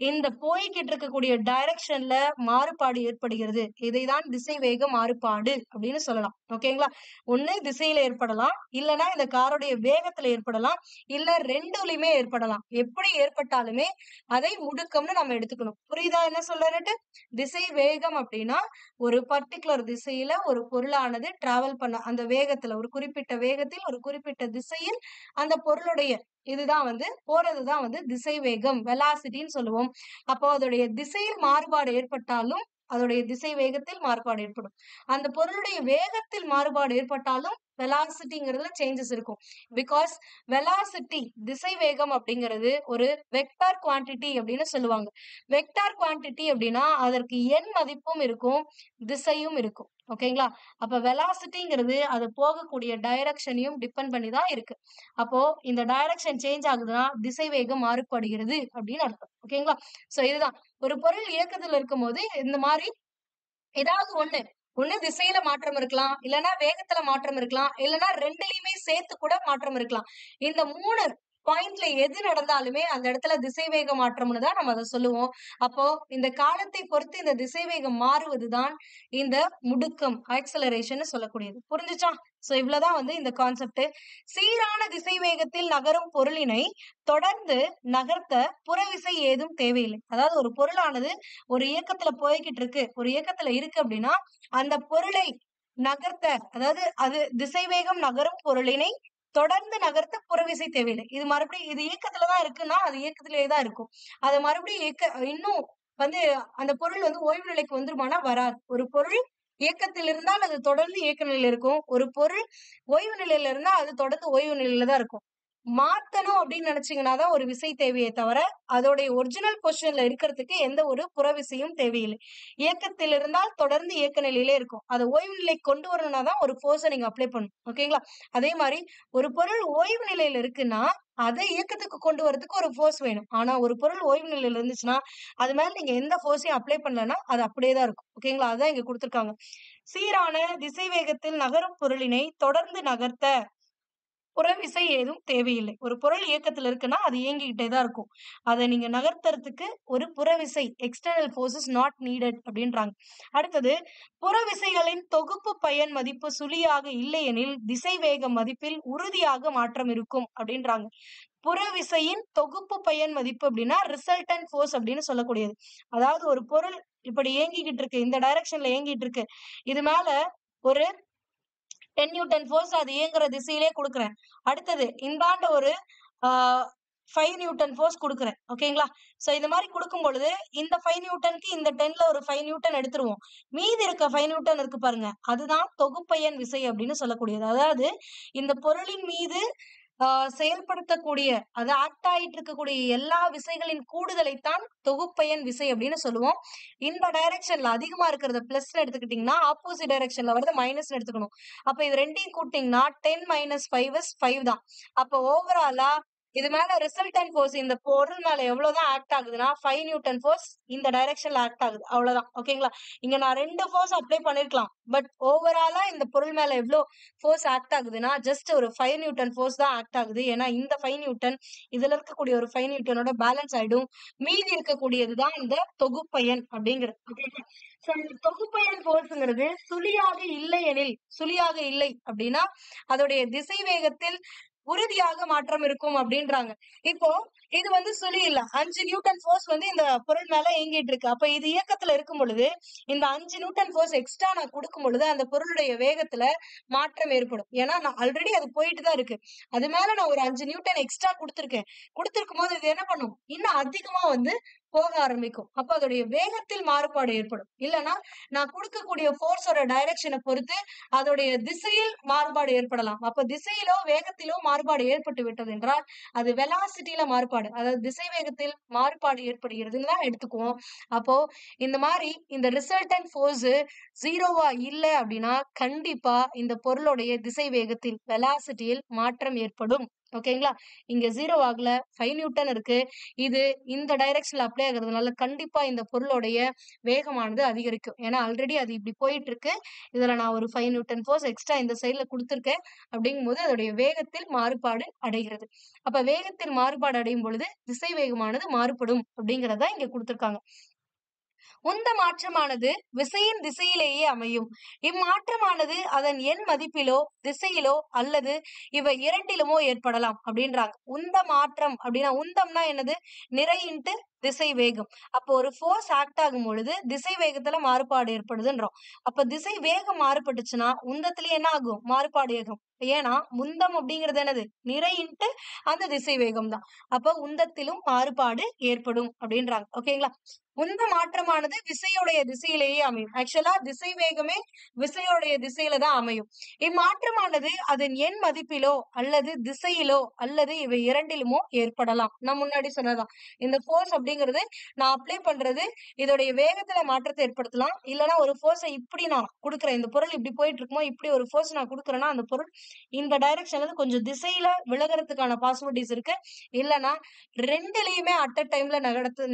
இந்த போய்கிட்டு இருக்கக்கூடிய டைரக்ஷன்ல மாறுபாடு ஏற்படுகிறது, இதைதான் திசை வேக மாறுபாடு அப்படின்னு சொல்லலாம். ஓகேங்களா? ஒண்ணு திசையில ஏற்படலாம், இல்லைன்னா இந்த காரோடைய வேகத்துல ஏற்படலாம், இல்ல ரெண்டுலயுமே ஏற்படலாம். எப்படி ஏற்பட்டாலுமே அதை முடுக்கம்னு நம்ம எடுத்துக்கணும். புரியுதா என்ன சொல்றேன்னுட்டு? திசை வேகம் அப்படின்னா ஒரு பர்டிகுலர் திசையில ஒரு பொருளானது டிராவல் பண்ண அந்த வேகத்துல, ஒரு குறிப்பிட்ட வேகத்தில் ஒரு குறிப்பிட்ட திசையில் அந்த பொருளுடைய இதுதான் வந்து போறதுதான் வந்து திசை வேகம், வெலாசிட்டின்னு சொல்லுவோம். அப்போ அதோடைய திசையில் மாறுபாடு ஏற்பட்டாலும் அதோடைய திசை வேகத்தில் மாறுபாடு ஏற்படும். அந்த பொருளுடைய வேகத்தில் மாறுபாடு ஏற்பட்டாலும் வெலாசிட்டிங்கிறதுல சேஞ்சஸ் இருக்கும். பிகாஸ் வெலாசிட்டி திசை வேகம் அப்படிங்கிறது ஒரு வெக்டார் குவான்டிட்டி அப்படின்னு சொல்லுவாங்க. வெக்டார் குவான்டிட்டி அப்படின்னா அதற்கு எண் மதிப்பும் இருக்கும், திசையும் இருக்கும். ஓகேங்களா? அப்ப வெலாசிட்டிங்கிறது அது போகக்கூடிய டைரக்ஷனையும் டிபெண்ட் பண்ணி தான் இருக்கு. அப்போ இந்த டைரக்ஷன் சேஞ்ச் ஆகுதுன்னா திசை வேகம் மாறுபடுகிறது அப்படின்னு அர்த்தம். ஓகேங்களா? சோ இதுதான் ஒரு பொருள் இயக்கத்துல இருக்கும் போது இந்த மாதிரி ஏதாவது ஒண்ணு திசையில மாற்றம் இருக்கலாம், இல்லைன்னா வேகத்துல மாற்றம் இருக்கலாம், இல்லைன்னா ரெண்டுலயுமே சேர்த்து கூட மாற்றம் இருக்கலாம். இந்த 3 பாயிண்ட்ல எது நடந்தாலுமே அந்த இடத்துல திசை வேக மாற்றம்னு தான் நம்ம அதை சொல்லுவோம். அப்போ இந்த காலத்தை பொறுத்து இந்த திசை வேகம் மாறுவதுதான் இந்த முடுக்கம், ஆக்சலரேஷன் சொல்லக்கூடியது. புரிஞ்சுச்சா? சோ இவ்வளவுதான் வந்து இந்த கான்செப்ட். சீரான திசை வேகத்தில் நகரும் பொருளினை தொடர்ந்து நகர்த்த புறவிசை ஏதும் தேவையில்லை. அதாவது ஒரு பொருளானது ஒரு இயக்கத்துல போய்கிட்டு இருக்கு, ஒரு இயக்கத்துல இருக்கு அப்படின்னா அந்த பொருளை நகர்த்த, அதாவது அது திசைவேகம் நகரும் பொருளினை தொடர்ந்து நகர்த்த புறவிசை தேவையில்லை. இது மறுபடியும் இது இயக்கத்துலதான் இருக்குன்னா அது இயக்கத்திலேயே தான் இருக்கும். அது மறுபடியும் இன்னும் வந்து அந்த பொருள் வந்து ஓய்வு நிலைக்கு வந்துருமானா வராது. ஒரு பொருள் இயக்கத்தில் இருந்தால் அது தொடர்ந்து இயக்க நிலையில இருக்கும், ஒரு பொருள் ஓய்வு நிலையில இருந்தா அது தொடர்ந்து ஓய்வு நிலையில தான் இருக்கும். மாத்தணும் அப்படின்னு நினைச்சீங்கன்னா தான் ஒரு விசை தேவையே தவிர அதோடைய ஒரிஜினல் பொசிஷன்ல இருக்கிறதுக்கு எந்த ஒரு புறவிசையும் தேவையில்லை. இயக்கத்தில் இருந்தால் தொடர்ந்து இயக்க நிலையிலே இருக்கும். அதை ஓய்வு நிலை கொண்டு வரணும்னா தான் ஒரு ஃபோர்ஸை நீங்க அப்ளை பண்ணணும். ஓகேங்களா? அதே மாதிரி ஒரு பொருள் ஓய்வு நிலையில இருக்குன்னா அதை இயக்கத்துக்கு கொண்டு வரதுக்கு ஒரு ஃபோர்ஸ் வேணும். ஆனா ஒரு பொருள் ஓய்வு நிலையில இருந்துச்சுன்னா அது மேல நீங்க எந்த ஃபோர்ஸையும் அப்ளை பண்ணலன்னா அது அப்படியே தான் இருக்கும். ஓகேங்களா? அதான் இங்க கொடுத்திருக்காங்க. சீரான திசை வேகத்தில் நகரும் பொருளினை தொடர்ந்து நகர்த்த புறவிசை ஏதும் தேவையில்லை. ஒரு பொருள் இயக்கத்துல இருக்குன்னா அது இயங்கிக்கிட்டே தான் இருக்கும். அதை நீங்க நகர்த்துறதுக்கு ஒரு புறவிசை, எக்ஸ்டர்னல் ஃபோர்ஸஸ் நாட் நீடட் அப்படின்றாங்க. அடுத்தது, புறவிசைகளின் தொகுப்பு பயன் மதிப்பு சுழியாக இல்லையெனில் திசை வேக மதிப்பில் உறுதியாக மாற்றம் இருக்கும் அப்படின்றாங்க. புறவிசையின் தொகுப்பு பயன் மதிப்பு அப்படின்னா ரிசல்டன்ட் ஃபோர்ஸ் அப்படின்னு சொல்லக்கூடியது. அதாவது ஒரு பொருள் இப்படி இயங்கிக்கிட்டு இருக்கு, இந்த டைரக்ஷன்ல இயங்கிட்டு இருக்கு, இது மேல ஒரு 10 நியூட்டன் ஃபோர்ஸ் அது இயங்குற திசையிலே கொடுக்குறேன். அடுத்தது இந்தாண்ட ஒரு 5 நியூட்டன் ஃபோர்ஸ் கொடுக்குறேன். ஓகேங்களா? சோ இந்த மாதிரி கொடுக்கும் பொழுது இந்த 5 நியூட்டனுக்கு இந்த 10ல ஒரு 5 நியூட்டன் எடுத்துருவோம். மீதி இருக்க 5 நியூட்டன் இருக்கு பாருங்க, அதுதான் தொகுப்பயன் விசை அப்படின்னு சொல்லக்கூடியது. அதாவது இந்த பொருளின் மீது செயல்படுத்தக்கூடிய, அது ஆக்ட் ஆயிட்டு இருக்கக்கூடிய எல்லா விசைகளின் கூடுதலைத்தான் தொகுப்பயன் விசை அப்படின்னு சொல்லுவோம். இந்த டைரக்ஷன்ல அதிகமா இருக்கிறத பிளஸ் எடுத்துக்கிட்டீங்கன்னா, ஆப்போசிட் டைரக்ஷன்ல வரது மைனஸ் எடுத்துக்கணும். அப்ப இது ரெண்டையும் கூட்டினீங்கன்னா 10 மைனஸ் 5 இஸ் 5 தான். அப்ப ஓவராலா இது மேல ரிசல்டன்ட் ஃபோர்ஸ் இந்த பொருள் மேல எவ்வளவுதான் ஆக்ட் ஆகுதுன்னா 5 நியூட்டன் ஃபோர்ஸ் இந்த டைரக்ஷன்ல ஆக்ட் ஆகுது. அவ்வளவுதான். ஓகேங்களா? இங்க நான் 2 ஃபோர்ஸ் அப்ளை பண்ணிருக்கலாம். பட் ஓவராலா இந்த பொருள் மேல எவ்வளவு ஃபோர்ஸ் ஆக்ட் ஆகுதுன்னா ஜஸ்ட் ஒரு 5 நியூட்டன் ஃபோர்ஸ் தான் ஆக்ட் ஆகுது. ஏன்னா இந்த 5 நியூட்டன் இதுல இருக்கக்கூடிய ஒரு 5 நியூட்டனோட பேலன்ஸ் ஆயிடும். மீதி இருக்கக்கூடியதுதான் இந்த தொகுப்பயன் அப்படிங்கிறது. ஓகேங்களா? சோ இந்த தொகுப்பயன் ஃபோர்ஸ்ங்கிறது சுழியாக இல்லை அப்படின்னா அதோடைய திசை வேகத்தில் உறுதியாக மாற்றம் இருக்கும் அப்படின்றாங்க. இப்போ இது வந்து சுழி இல்ல. 5 நியூட்டன் ஃபோர்ஸ் வந்து இந்த பொருள் மேல இயங்கிட்டு இருக்கு. அப்ப இது இயக்கத்துல இருக்கும் பொழுது இந்த 5 நியூட்டன் ஃபோர்ஸ் எக்ஸ்ட்ரா நான் கொடுக்கும் பொழுது அந்த பொருளுடைய வேகத்துல மாற்றம் ஏற்படும். ஏன்னா நான் ஆல்ரெடி அது போயிட்டு தான் இருக்கு. அது மேல நான் ஒரு 5 நியூட்டன் எக்ஸ்ட்ரா கொடுத்திருக்கேன். கொடுத்திருக்கும் போது இது என்ன பண்ணும்? இன்னும் அதிகமா வந்து போக ஆரம்பிக்கும். அப்ப அதோடைய வேகத்தில் மாறுபாடு ஏற்படும். இல்லைன்னா நான் கொடுக்கக்கூடிய ஃபோர்ஸோட டைரக்ஷனை பொறுத்து அதோடைய திசையில் மாறுபாடு ஏற்படலாம். அப்ப திசையிலோ வேகத்திலோ மாறுபாடு ஏற்பட்டு விட்டது என்றால் அது வெலாசிட்டியில மாறுபாடு, அதாவது திசை வேகத்தில் மாறுபாடு ஏற்படுகிறதுன்னு தான் எடுத்துக்குவோம். அப்போ இந்த மாதிரி இந்த ரிசல்டன்ட் ஃபோர்ஸ் ஜீரோவா இல்ல அப்படின்னா கண்டிப்பா இந்த பொருளுடைய திசை வேகத்தில் வெலாசிட்டியில் மாற்றம் ஏற்படும். ஓகேங்களா? இங்க 0 ஆகல, 5 நியூட்டன் இருக்கு. இது இந்த டைரக்ஷன்ல அப்ளை ஆகுறதுனால கண்டிப்பா இந்த பொருளுடைய வேகமானது அதிகரிக்கும். ஏன்னா ஆல்ரெடி அது இப்படி போயிட்டு இருக்கு. இதுல நான் ஒரு 5 நியூட்டன் ஃபோர்ஸ் எக்ஸ்ட்ரா இந்த சைட்ல கொடுத்திருக்கேன். அப்படிங்கும்போது அதோடைய வேகத்தில் மாறுபாடு அடைகிறது. அப்ப வேகத்தில் மாறுபாடு அடையும் பொழுது திசை வேகமானது மாறுபடும் அப்படிங்கறத இங்க கொடுத்திருக்காங்க. உந்த மாற்றமானது விசையின் திசையிலேயே அமையும். இம்மாற்றமானது அதன் எண் மதிப்பிலோ திசையிலோ அல்லது இவை இரண்டிலுமோ ஏற்படலாம் அப்படின்றாங்க. உந்த மாற்றம் அப்படின்னா உந்தம்னா என்னது? நிறை இன்ட்டு திசை வேகம். அப்போ ஒரு ஃபோர்ஸ் ஆக்ட் ஆகும் பொழுது திசை வேகத்துல மாறுபாடு ஏற்படுதுன்றோம். அப்ப திசை வேகம் மாறுபட்டுச்சுன்னா உந்தத்திலேயே என்ன ஆகும்? மாறுபாடு ஏகும். ஏன்னா உந்தம் அப்படிங்கிறது என்னது? நிறை இன்ட்டு அந்த திசை வேகம் தான். அப்ப உந்தத்திலும் மாறுபாடு ஏற்படும் அப்படின்றாங்க. ஓகேங்களா? உந்த மாற்றமானது விசையுடைய திசையிலேயே அமையும். ஆக்சுவலா திசை வேகமே விசையுடைய திசையில தான் அமையும். இம்மாற்றமானது அதன் எண் மதிப்பிலோ அல்லது திசையிலோ அல்லது இவை இரண்டிலுமோ ஏற்படலாம். நான் முன்னாடி சொன்னதான். இந்த ஃபோர்ஸ் அப்படிங்கிறது நான் அப்ளை பண்றது இதோடைய வேகத்துல மாற்றத்தை ஏற்படுத்தலாம். இல்லைன்னா ஒரு ஃபோர்ஸை இப்படி நான் கொடுக்குறேன். இந்த பொருள் இப்படி போயிட்டு இருக்குமோ இப்படி ஒரு ஃபோர்ஸ் நான் கொடுக்குறேன்னா அந்த பொருள் இந்த டைரக்ஷன்ல கொஞ்சம் திசையில விலகிறதுக்கான பாசிபிலிட்டிஸ் இருக்கு. இல்லைன்னா ரெண்டுலயுமே அட் அ டைம்ல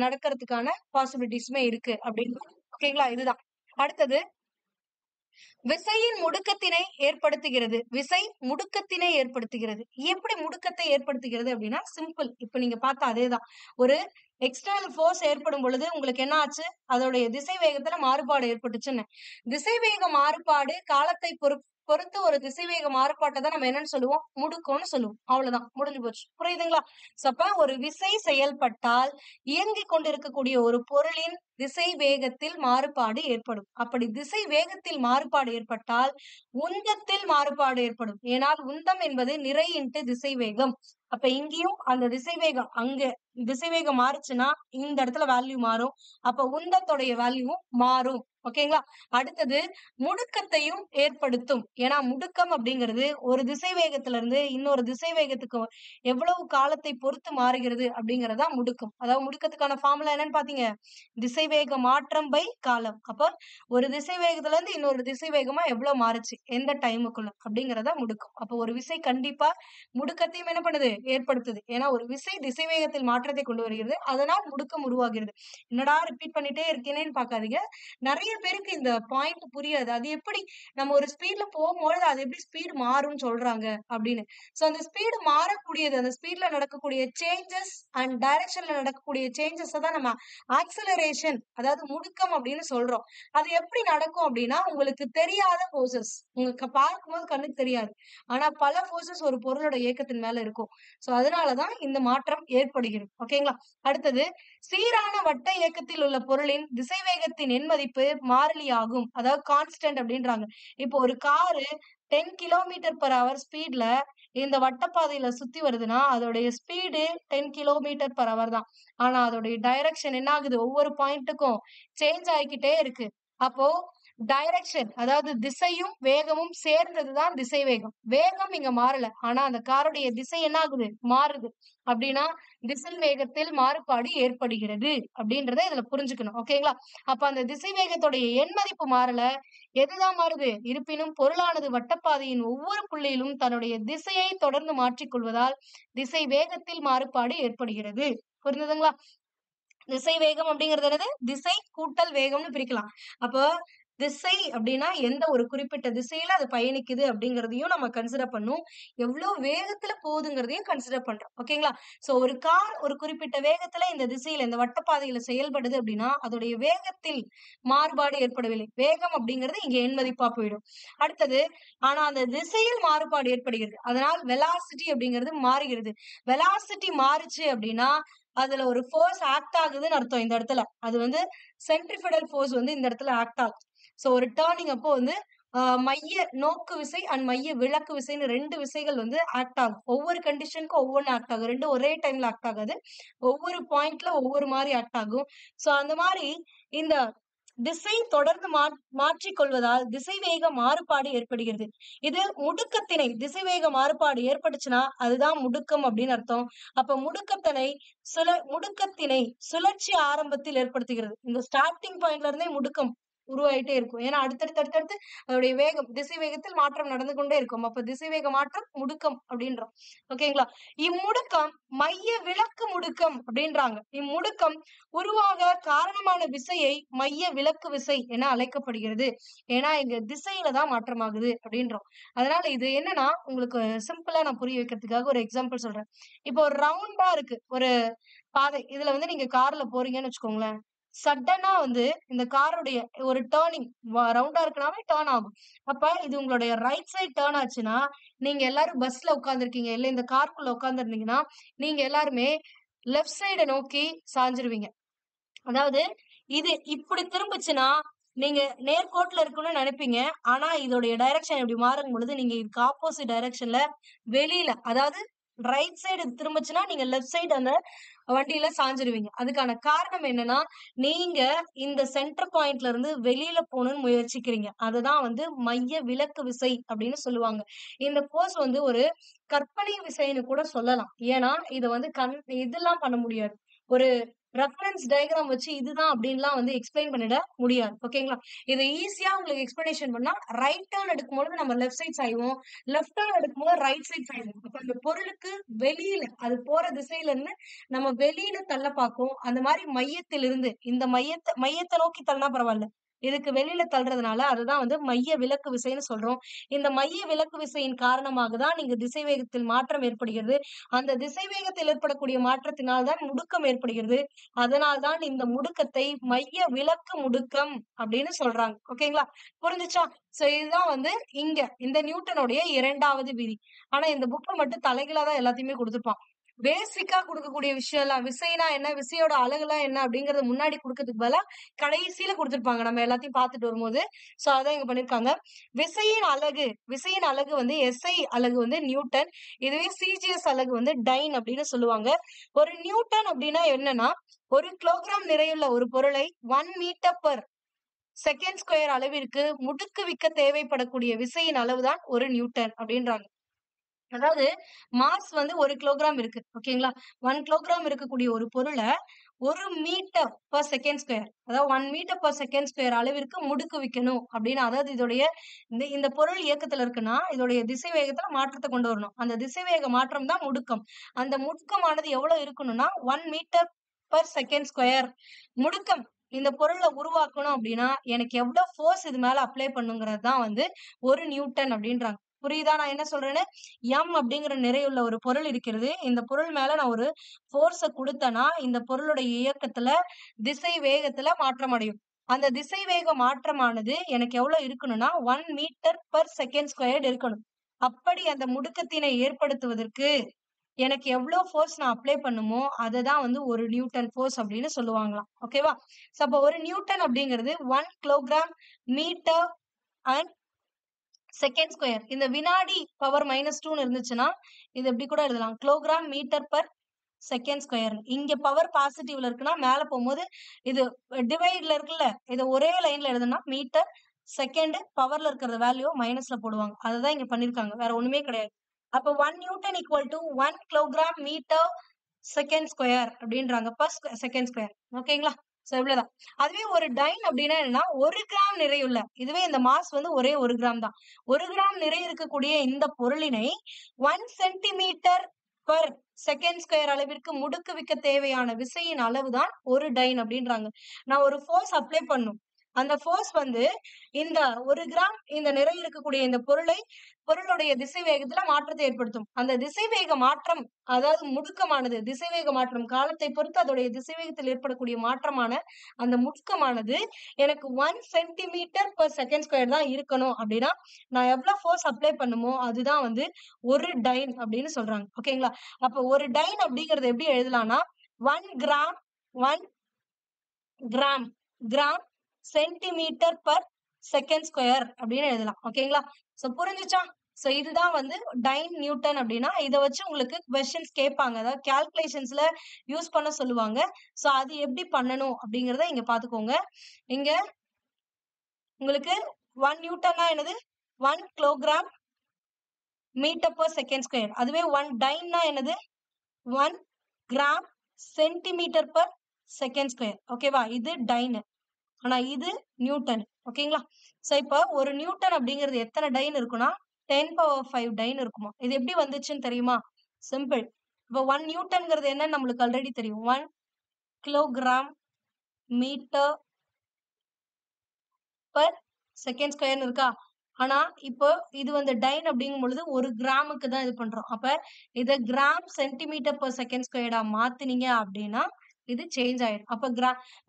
நடக்கிறதுக்கான பாசிபிலிட்டிஸுமே இருக்கு அப்படின்னு. ஓகேங்களா? இதுதான். அடுத்தது விசையின் முடுக்கத்தினை ஏற்படுத்துகிறது. விசை முடுக்கத்தினை ஏற்படுத்துகிறது. எப்படி முடுக்கத்தை ஏற்படுத்துகிறது அப்படின்னா சிம்பிள். இப்ப நீங்க பார்த்தா அதேதான். ஒரு எக்ஸ்டர்னல் ஃபோர்ஸ் ஏற்படும் பொழுது உங்களுக்கு என்ன ஆச்சு? அதோடைய திசை வேகத்துல மாறுபாடு ஏற்பட்டுச்சுன்னு. திசை வேக மாறுபாடு காலத்தை பொறுத்து ஒரு திசைவேக மாறுபாட்டை தான் நம்ம என்னன்னு சொல்லுவோம்? முடுக்கம்னு சொல்லுவோம். அவ்வளவுதான், முடிஞ்சு போச்சு. புரியுதுங்களா? அப்ப ஒரு விசை செயல்பட்டால் இயங்கிக் கொண்டிருக்கக்கூடிய ஒரு பொருளின் திசை வேகத்தில் மாறுபாடு ஏற்படும். அப்படி திசை வேகத்தில் மாறுபாடு ஏற்பட்டால் உந்தத்தில் மாறுபாடு ஏற்படும். ஏனால் உந்தம் என்பது நிறை இன்ட்டு திசை வேகம். அப்ப இங்கேயும் அந்த திசை வேகம் அங்க திசை வேகம் மாறுச்சுன்னா இந்த இடத்துல வேல்யூ மாறும். அப்ப உந்தத்தோடைய வேல்யூவும் மாறும். ஓகேங்களா? அடுத்தது முடுக்கத்தையும் ஏற்படுத்தும். ஏன்னா முடுக்கம் அப்படிங்கிறது ஒரு திசை வேகத்துல இருந்து இன்னொரு திசை வேகத்துக்கு எவ்வளவு காலத்தை பொறுத்து மாறுகிறது அப்படிங்கறதா முடுக்கம். அதாவது முடுக்கத்துக்கான ஃபார்முலா என்னன்னு பாத்தீங்க? திசைவேக மாற்றம் பை காலம். அப்ப ஒரு திசை வேகத்துல இருந்து இன்னொரு திசை வேகமா எவ்வளவு மாறுச்சு எந்த டைமுக்குள்ள அப்படிங்கறதா முடுக்கம். அப்ப ஒரு விசை கண்டிப்பா முடுக்கத்தையும் என்ன பண்ணுது? ஏற்படுத்துது. ஏன்னா ஒரு விசை திசை வேகத்தில் மாற்றத்தை கொண்டு வருகிறது. அதனால் முடுக்கம் உருவாகிறது. என்னடா ரிப்பீட் பண்ணிட்டே இருக்கேனேன்னு பாக்காதீங்க. நிறைய பேருக்கு இந்த பாயிண்ட் புரியாது. அது எப்படி நம்ம ஒரு ஸ்பீட்ல போகும்போது அது எப்படி ஸ்பீட் மாறும்னு சொல்றாங்க அப்படின்னு. சோ அந்த ஸ்பீடு மாறக்கூடியது, அந்த ஸ்பீட்ல நடக்கக்கூடிய சேஞ்சஸ் அண்ட் டைரக்ஷன்ல நடக்கக்கூடிய சேஞ்சஸ் தான் நம்ம ஆக்சலரேஷன், அதாவது முடுக்கம் அப்படின்னு சொல்றோம். அது எப்படி நடக்கும் அப்படின்னா உங்களுக்கு தெரியாத போர்சஸ் உங்களுக்கு பார்க்கும்போது கண்ணுக்கு தெரியாது. ஆனா பல போர்சஸ் ஒரு பொருளோட இயக்கத்தின் மேல இருக்கும். சோ அதனாலதான் இந்த மாற்றம் ஏற்படுகிறது. ஓகேங்களா? அடுத்தது சீரான வட்ட இயக்கத்தில் உள்ள பொருளின் திசைவேகத்தின் எண் மதிப்பு மாறிலி ஆகும். அதாவது கான்ஸ்டன்ட் அப்படின்றாங்க. இப்போ ஒரு காரு 10 கிலோமீட்டர் பர் ஹவர் ஸ்பீட்ல இந்த வட்டப்பாதையில சுத்தி வருதுன்னா, அதோடைய ஸ்பீடு 10 கிலோமீட்டர் பர் ஹவர் தான். ஆனா அதோடைய டைரக்ஷன் என்ன ஆகுது? ஒவ்வொரு பாயிண்ட்டுக்கும் சேஞ்ச் ஆயிக்கிட்டே இருக்கு. அப்போ டைரக்ஷன் அதாவது திசையும், வேகமும் சேர்ந்தது தான் திசை வேகம். வேகம் இங்க மாறல. ஆனா அந்த காருடைய திசை என்ன ஆகுது? மாறுது. அப்படின்னா திசை வேகத்தில் மாறுபாடு ஏற்படுகிறது அப்படின்றத இதுல புரிஞ்சுக்கணும். ஓகேங்களா? அப்ப அந்த திசை வேகத்துடைய எண் மதிப்பு மாறல. எதுதான் மாறுது? இருப்பினும் பொருளானது வட்டப்பாதையின் ஒவ்வொரு புள்ளியிலும் தன்னுடைய திசையை தொடர்ந்து மாற்றிக் கொள்வதால் திசை வேகத்தில் மாறுபாடு ஏற்படுகிறது. புரிந்ததுங்களா? திசை வேகம் அப்படிங்கிறது என்னது? திசை கூட்டல் வேகம்னு பிரிக்கலாம். அப்போ திசை அப்படின்னா எந்த ஒரு குறிப்பிட்ட திசையில அது பயணிக்குது அப்படிங்கிறதையும் நம்ம கன்சிடர் பண்ணும். எவ்வளவு வேகத்துல போகுதுங்கிறதையும் கன்சிடர் பண்றோம். ஓகேங்களா? சோ ஒரு கார் ஒரு குறிப்பிட்ட வேகத்துல இந்த திசையில இந்த வட்டப்பாதையில செயல்படுது அப்படின்னா அதோடைய வேகத்தில் மாறுபாடு ஏற்படவில்லை. வேகம் அப்படிங்கிறது இங்க எண் மதிப்பா போயிடும். அடுத்தது ஆனா அந்த திசையில் மாறுபாடு ஏற்படுகிறது. அதனால் வெலாசிட்டி அப்படிங்கிறது மாறுகிறது. வெலாசிட்டி மாறுச்சு அப்படின்னா அதுல ஒரு ஃபோர்ஸ் ஆக்ட் ஆகுதுன்னு அர்த்தம் இந்த இடத்துல. அது வந்து சென்ட்ரிபிடல் ஃபோர்ஸ் வந்து இந்த இடத்துல ஆக்ட் ஆகுது. சோ ஒரு டர்னிங் அப்போ வந்து மைய நோக்கு விசை அண்ட் மைய விலக்கு விசைன்னு 2 விசைகள் வந்து ஆக்ட் ஆகும். ஒவ்வொரு கண்டிஷனுக்கும் ஒவ்வொன்னு ஆக்ட் ஆகும். 2 ஒரே டைம்ல ஆக்ட் ஆகாது. ஒவ்வொரு பாயிண்ட்ல ஒவ்வொரு மாரி ஆக்ட் ஆகும். சோ அந்த மாரி இந்த திசை தொடர்ந்து மாற்றிக் கொள்வதால் திசைவேக மாறுபாடு ஏற்படுகிறது. இது முடுக்கத்திணை திசைவேக மாறுபாடு ஏற்பட்டுச்சுன்னா அதுதான் முடுக்கம் அப்படின்னு அர்த்தம். அப்ப முடுக்கத்திணை சுழற்சி ஆரம்பத்தில் ஏற்படுத்துகிறது. இந்த ஸ்டார்டிங் பாயிண்ட்ல இருந்தே முடுக்கம் உருவாயிட்டே இருக்கும். ஏன்னா அடுத்தடுத்து அதோடைய வேகம் திசை வேகத்தில் மாற்றம் நடந்து கொண்டே இருக்கும். அப்ப திசைவேக மாற்றம் முடுக்கம் அப்படின்றோம். ஓகேங்களா? இம்முடுக்கம் மைய விலக்கு முடுக்கம் அப்படின்றாங்க. இம்முடுக்கம் உருவாக காரணமான விசையை மைய விலக்கு விசை என அழைக்கப்படுகிறது. ஏன்னா இங்க திசையில தான் மாற்றமாகுது அப்படின்றோம். அதனால இது என்னன்னா உங்களுக்கு சிம்பிளா நான் புரிய வைக்கிறதுக்காக ஒரு எக்ஸாம்பிள் சொல்றேன். இப்போ ஒரு ரவுண்டா இருக்கு ஒரு பாதை. இதுல வந்து நீங்க கார்ல போறீங்கன்னு வச்சுக்கோங்களேன். சடனா வந்து இந்த காருடைய ஒரு டர்னிங் ரவுண்டா இருக்குனாவே டர்ன் ஆகும். அப்ப இது உங்களுடைய ரைட் சைடு டர்ன் ஆச்சுன்னா, நீங்க எல்லாரும் பஸ்ல உட்கார்ந்திருக்கீங்க. இல்ல இந்த காருக்குள்ள உட்கார்ந்திருந்தீங்கன்னா, நீங்க எல்லாருமே லெஃப்ட் சைட நோக்கி சாஞ்சிருவீங்க. அதாவது இது இப்படி திரும்புச்சுன்னா, நீங்க நேர்கோட்டுல இருக்கணும்னு நெனைப்பீங்க. ஆனா இதோடைய டைரக்ஷன் இப்படி மாறும் பொழுது, நீங்க இதுக்கு ஆப்போசிட் டைரக்ஷன்ல வெளியில அதாவது ரைட் சைடு திரும்புச்சுன்னா, நீங்க லெஃப்ட் சைடு அந்த வண்டியில சாஞ்சிருவீங்க. அதுக்கான காரணம் என்னன்னா, நீங்க இந்த சென்டர் பாயிண்ட்ல இருந்து வெளியில போணும்னு முயற்சிக்கிறீங்க. அதுதான் வந்து மைய விலக்கு விசை அப்படின்னு சொல்லுவாங்க. இந்த ஃபோர்ஸ் வந்து ஒரு கற்பனை விசைன்னு கூட சொல்லலாம். ஏன்னா, இத வந்து இதெல்லாம் பண்ண முடியாது. ஒரு ரெஃபரன்ஸ் டயகிராம் வச்சு இதுதான் அப்படின்லாம் வந்து எக்ஸ்பிளைன் பண்ணிட முடியாது. ஓகேங்களா? இத ஈஸியா உங்களுக்கு எக்ஸ்பிளனேஷன் பண்ணா, ரைட் டர்ன் எடுக்கும்பொழுது நம்ம லெஃப்ட் சைட் சாய்வோம். லெஃப்ட் டர்ன் எடுக்கும்போது ரைட் சைட் சாய்வோம். அப்ப அந்த பொருளுக்கு வெளியில அது போற திசையில இருந்து நம்ம வெளியில தள்ள பார்க்கும். அந்த மாரி மையத்திலிருந்து இந்த மையத்த நோக்கி தள்ளினா பரவால்ல. இதுக்கு வெளியில தள்றதுனால அதுதான் வந்து மைய விலக்கு விசைன்னு சொல்றோம். இந்த மைய விலக்கு விசையின் காரணமாக தான் இங்க திசைவேகத்தில் மாற்றம் ஏற்படுகிறது. அந்த திசைவேகத்தில் ஏற்படக்கூடிய மாற்றத்தினால் தான் முடுக்கம் ஏற்படுகிறது. அதனால் தான் இந்த முடுக்கத்தை மைய விலக்கு முடுக்கம் அப்படின்னு சொல்றாங்க. ஓகேங்களா? புரிஞ்சுச்சா? சோ இதுதான் வந்து இங்க இந்த நியூட்டனுடைய 2வது விதி. ஆனா இந்த புக்ல மட்டும் தலைகீழா தான் எல்லாத்தையுமே குடுத்திருப்பான். பேசிக்கா குடுக்கக்கூடிய விஷயம் எல்லாம் விசைனா என்ன? விசையோட அலகுலாம் என்ன? அப்படிங்கிறத முன்னாடி குடுக்கறதுக்கு பதிலா கடைசியில குடுத்திருப்பாங்க. நம்ம எல்லாத்தையும் பார்த்துட்டு வரும்போது. சோ அதான் இங்க பண்ணியிருக்காங்க. விசையின் அலகு வந்து எஸ்ஐ அலகு வந்து நியூட்டன். இதுவே சிஜிஎஸ் அலகு வந்து டைன் அப்படின்னு சொல்லுவாங்க. ஒரு நியூட்டன் அப்படின்னா என்னன்னா, 1 கிலோகிராம் நிறையுள்ள ஒரு பொருளை 1 மீட்டர் பெர் செகண்ட் ஸ்கொயர் அளவிற்கு முடுக்குவிக்க தேவைப்படக்கூடிய விசையின் அளவுதான் ஒரு நியூட்டன் அப்படின்றாங்க. அதாவது மாஸ் வந்து 1 கிலோகிராம் இருக்கு. ஓகேங்களா? 1 கிலோகிராம் இருக்கக்கூடிய ஒரு பொருள 1 மீட்டர் பெர் செகண்ட் ஸ்கொயர் அதாவது 1 மீட்டர் பெர் செகண்ட் ஸ்கொயர் அளவிற்கு முடுக்குவிக்கணும் அப்படின்னு அதாவது இதோடைய இந்த பொருள் இயக்கத்துல இருக்குன்னா, இதோடைய திசை வேகத்துல மாற்றத்த கொண்டு வரணும். அந்த திசைவேக மாற்றம் தான் முடுக்கம். அந்த முடுக்கமானது எவ்வளவு இருக்கணும்னா 1 மீட்டர் பெர் செகண்ட் ஸ்கொயர். முடுக்கம் இந்த பொருள உருவாக்கணும் அப்படின்னா, எனக்கு எவ்வளவு ஃபோர்ஸ் இது மேல அப்ளை பண்ணுங்கிறது தான் வந்து 1 நியூட்டன் அப்படின்றாங்க. புரியுதா நான் என்ன சொல்றேன்னு? அப்படிங்கிற நிறையுள்ள ஒரு பொருள் இருக்கிறது. இந்த பொருள் மேல நான் ஒரு ஃபோர்ஸ குடுத்தேன்னா, இந்த பொருளுடைய இயக்கத்துல, திசை வேகத்துல மாற்றம் அடையும். அந்த திசை வேக மாற்றமானது எனக்கு எவ்வளவு இருக்கணும்னா, 1 மீட்டர் பெர் செகண்ட் ஸ்கொயர்ட் இருக்கணும். அப்படி அந்த முடுக்கத்தினை ஏற்படுத்துவதற்கு எனக்கு எவ்வளோ ஃபோர்ஸ் நான் அப்ளை பண்ணுமோ, அததான் வந்து 1 நியூட்டன் ஃபோர்ஸ் அப்படின்னு சொல்லுவாங்களாம். ஓகேவா? சோ அப்ப 1 நியூட்டன் அப்படிங்கிறது 1 kilogram metre and second square. இந்த வினாடி பவர் -2 இருந்துச்சுன்னா இது எப்படி கூட எழுதலாம், kilogram metre per second square. இங்க பவர் பாசிட்டிவ்ல இருக்குன்னா மேல போகும்போது இது டிவைட்ல இருக்குல்ல, இதை ஒரே லைன்ல எழுதுனா மீட்டர் செகண்ட் பவர்ல இருக்கிற வேல்யூ மைனஸ்ல போடுவாங்க. அதுதான் இங்க பண்ணிருக்காங்க, வேற ஒண்ணுமே கிடையாது. அப்ப 1 newton equal to 1 kilogram metre second square அப்படின்றாங்க, பர் செகண்ட் ஸ்கொயர். ஓகேங்களா? சோ இவ்வளவுதான். அதுவே ஒரு டைன் அப்படின்னா என்னன்னா 1 கிராம் நிறையுள்ள, இதுவே இந்த மாஸ் வந்து ஒரே 1 கிராம் தான். 1 கிராம் நிறை இருக்கக்கூடிய இந்த பொருளினை 1 சென்டிமீட்டர் பர் செகண்ட் ஸ்கொயர் அளவிற்கு முடுக்குவிக்க தேவையான விசையின் அளவுதான் ஒரு டைன் அப்படின்றாங்க. நான் ஒரு ஃபோர்ஸ் அப்ளை பண்ணும், அந்த ஃபோர்ஸ் வந்து இந்த 1 கிராம் இந்த நிறை இருக்கக்கூடிய இந்த பொருளுடைய திசைவேகத்துல மாற்றத்தை ஏற்படுத்தும். அந்த திசைவேக மாற்றம், அதாவது முடுக்கமானது திசைவேக மாற்றம் காலத்தை பொறுத்து அதோடைய திசைவேகத்தில் ஏற்படக்கூடிய மாற்றமான அந்த முடுக்கமானது எனக்கு 1 சென்டிமீட்டர் பர் செகண்ட் ஸ்கொயர் தான் இருக்கணும் அப்படின்னா நான் எவ்வளவு ஃபோர்ஸ் அப்ளை பண்ணுமோ அதுதான் வந்து ஒரு டைன் அப்படின்னு சொல்றாங்க. ஓகேங்களா? அப்ப ஒரு டைன் அப்படிங்கறது எப்படி எழுதலாம்னா 1 gram 1 gram centimetre per second square அப்படின்னு எழுதலாம். ஓகேங்களா? சோ புரிஞ்சுச்சா? சோ இதுதான் வந்து டைன் நியூட்டன் அப்படின்னா இதை வச்சு உங்களுக்கு கொஸ்டின்ஸ் கேட்பாங்க, அதாவது கால்குலேஷன்ஸ்ல யூஸ் பண்ண சொல்லுவாங்க. சோ அது எப்படி பண்ணணும் அப்படிங்கறத இங்க பாத்துக்கோங்க. இங்க உங்களுக்கு 1 நியூட்டன்னா என்னது, 1 kilogram metre per second square. அதுவே 1 டைன்னா என்னது, 1 gram centimetre per second square. ஓகேவா? இது டைன், ஆனா இது நியூட்டன். ஓகேங்களா? சோ இப்ப ஒரு நியூட்டன் அப்படிங்கிறது எத்தனை டைன் இருக்குன்னா 10 பவர் 5 டைன் இருக்குமா. இது எப்படி வந்துச்சுன்னு தெரியுமா? சிம்பிள். இப்ப 1 நியூட்டன்ங்கிறது என்னன்னு நம்மளுக்கு ஆல்ரெடி தெரியும், 1 kilogram metre per second square இருக்கா. ஆனா இப்போ இது வந்து டைன் அப்படிங்கும் பொழுது ஒரு கிராமுக்கு தான் இது பண்றோம். அப்ப இத கிராம் சென்டிமீட்டர் பர் செகண்ட் ஸ்கொயர்டா மாத்துனீங்க அப்படின்னா இது சேஞ்ச் ஆயிடும். அப்ப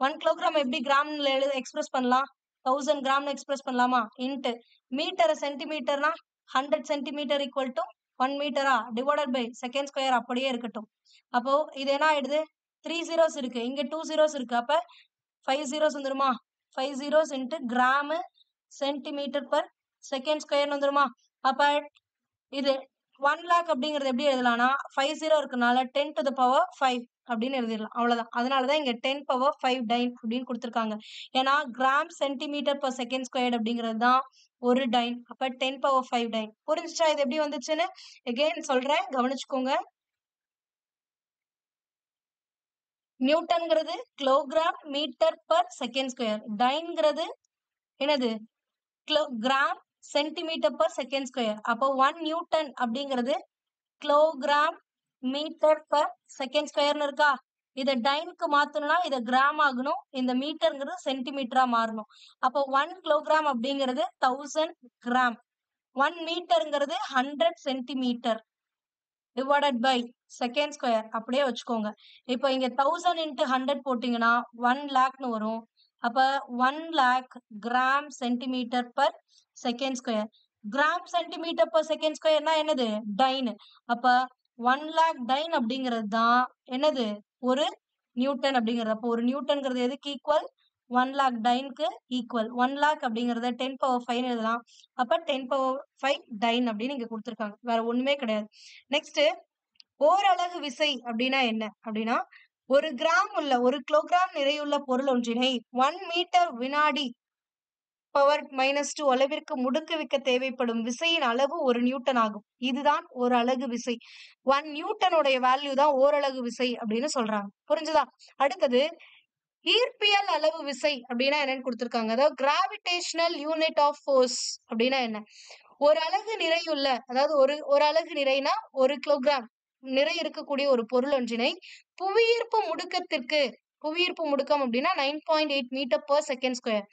1 கிலோகிராம் எப்படி கிராம்ல எக்ஸ்பிரஸ் பண்ணலாம், 1000 கிராம்னு எக்ஸ்பிரஸ் பண்ணலாமா, இன்ட்டு மீட்டர் சென்டிமீட்டர்னா 100 சென்டிமீட்டர் ஈக்குவல் டு 1 மீட்டரா, டிவைடட் பை செகண்ட் ஸ்கொயர் அப்படியே இருக்கட்டும். அப்போ இது என்ன ஆயிடுது, 3 zeros இருக்கு, இங்க 2 zeros இருக்கு, அப்ப 5 zeros வந்துருமா, 5 zeros into gram centimetre per second square வந்துருமா. அப்ப இது 1 lakh அப்படிங்கறது எப்படி எழுதலாம்னா 5 0 இருக்கனால 10 to the power 5 அப்படின்னு எழுதிடலாம். அவ்வளவுதான். அதனாலதான் இங்க 10 power 5 டைன் அப்படின்னு கொடுத்திருக்காங்க. ஏன்னா gram centimetre per second square அப்படிங்கிறது தான் ஒரு டைன். அப்ப 10 power 5 டைன். புரிஞ்சுச்சா இது எப்படி வந்துச்சுன்னு? எகைன் சொல்றேன், கவனிச்சுக்கோங்க. நியூட்டன்ங்கிறது kilogram metre per second square, டைன்ங்கிறது என்னது, gram centimetre per second square. அப்போ 1 நியூட்டன் அப்படிங்கிறது கிலோகிராம் மீட்டர் பர் செகண்ட் ஸ்கொயர்னு இருக்கா. இத டைனுக்கு மாத்தணும்னா இத கிராம் ஆகணும், இந்த மீட்டர்ங்கிறது சென்டிமீட்டரா மாறணும். அப்போ 1 கிலோகிராம் அப்படிங்கிறது 1000 கிராம், 1 மீட்டர்ங்கிறது 100 centimetre divided by second square அப்படியே வச்சுக்கோங்க. இப்போ இங்க 1000 இன்ட்டு 100 போட்டீங்கன்னா 1 லேக்னு வரும். அப்ப 1 lakh gram centimetre per second square. Gram centimetre per second ஸ்கொயர்னா என்னது, டைன். அப்ப 1 lakh டைன் அப்படிங்கிறது தான் என்னது, ஒரு நியூட்டன் அப்படிங்கிறது. அப்போ ஒரு நியூட்டன்ங்கிறது எதுக்கு ஈக்குவல், 1 lakh டைனுக்கு ஈக்குவல். 1 lakh அப்படிங்கறத 10 power 5 எழுதலாம். அப்ப 10 power 5 டைன் அப்படின்னு இங்க கொடுத்திருக்காங்க, வேற ஒண்ணுமே கிடையாது. நெக்ஸ்ட் ஓரலகு விசை அப்படின்னா என்ன அப்படின்னா, ஒரு கிராம் உள்ள 1 கிலோகிராம் நிறையுள்ள பொருள் ஒன்றினை 1 மீட்டர் வினாடி பவர் -2 அளவிற்கு முடுக்குவிக்க தேவைப்படும் விசையின் அளவு ஒரு நியூட்டன் ஆகும். இதுதான் ஒரு அலகு விசை. 1 நியூட்டனுடைய வேல்யூ தான் ஓரலகு விசை அப்படின்னு சொல்றாங்க. புரிஞ்சுதா? அடுத்தது ஈர்ப்பியல் அளவு விசை அப்படின்னா என்னன்னு கொடுத்திருக்காங்க. அதாவது கிராவிடேஷனல் யூனிட் ஆஃப் ஃபோர்ஸ் அப்படின்னா என்ன, ஒரு அலகு நிறையுள்ள, அதாவது ஒரு அலகு நிறைனா 1 கிலோகிராம் நிறை இருக்கக்கூடிய ஒரு பொருள் ஒன்றினை புவியீர்ப்பு முடுக்கத்திற்கு, புவியீர்ப்பு முடுக்கம் அப்படின்னா 9.8 மீட்டர் பர் செகண்ட் ஸ்கொயர்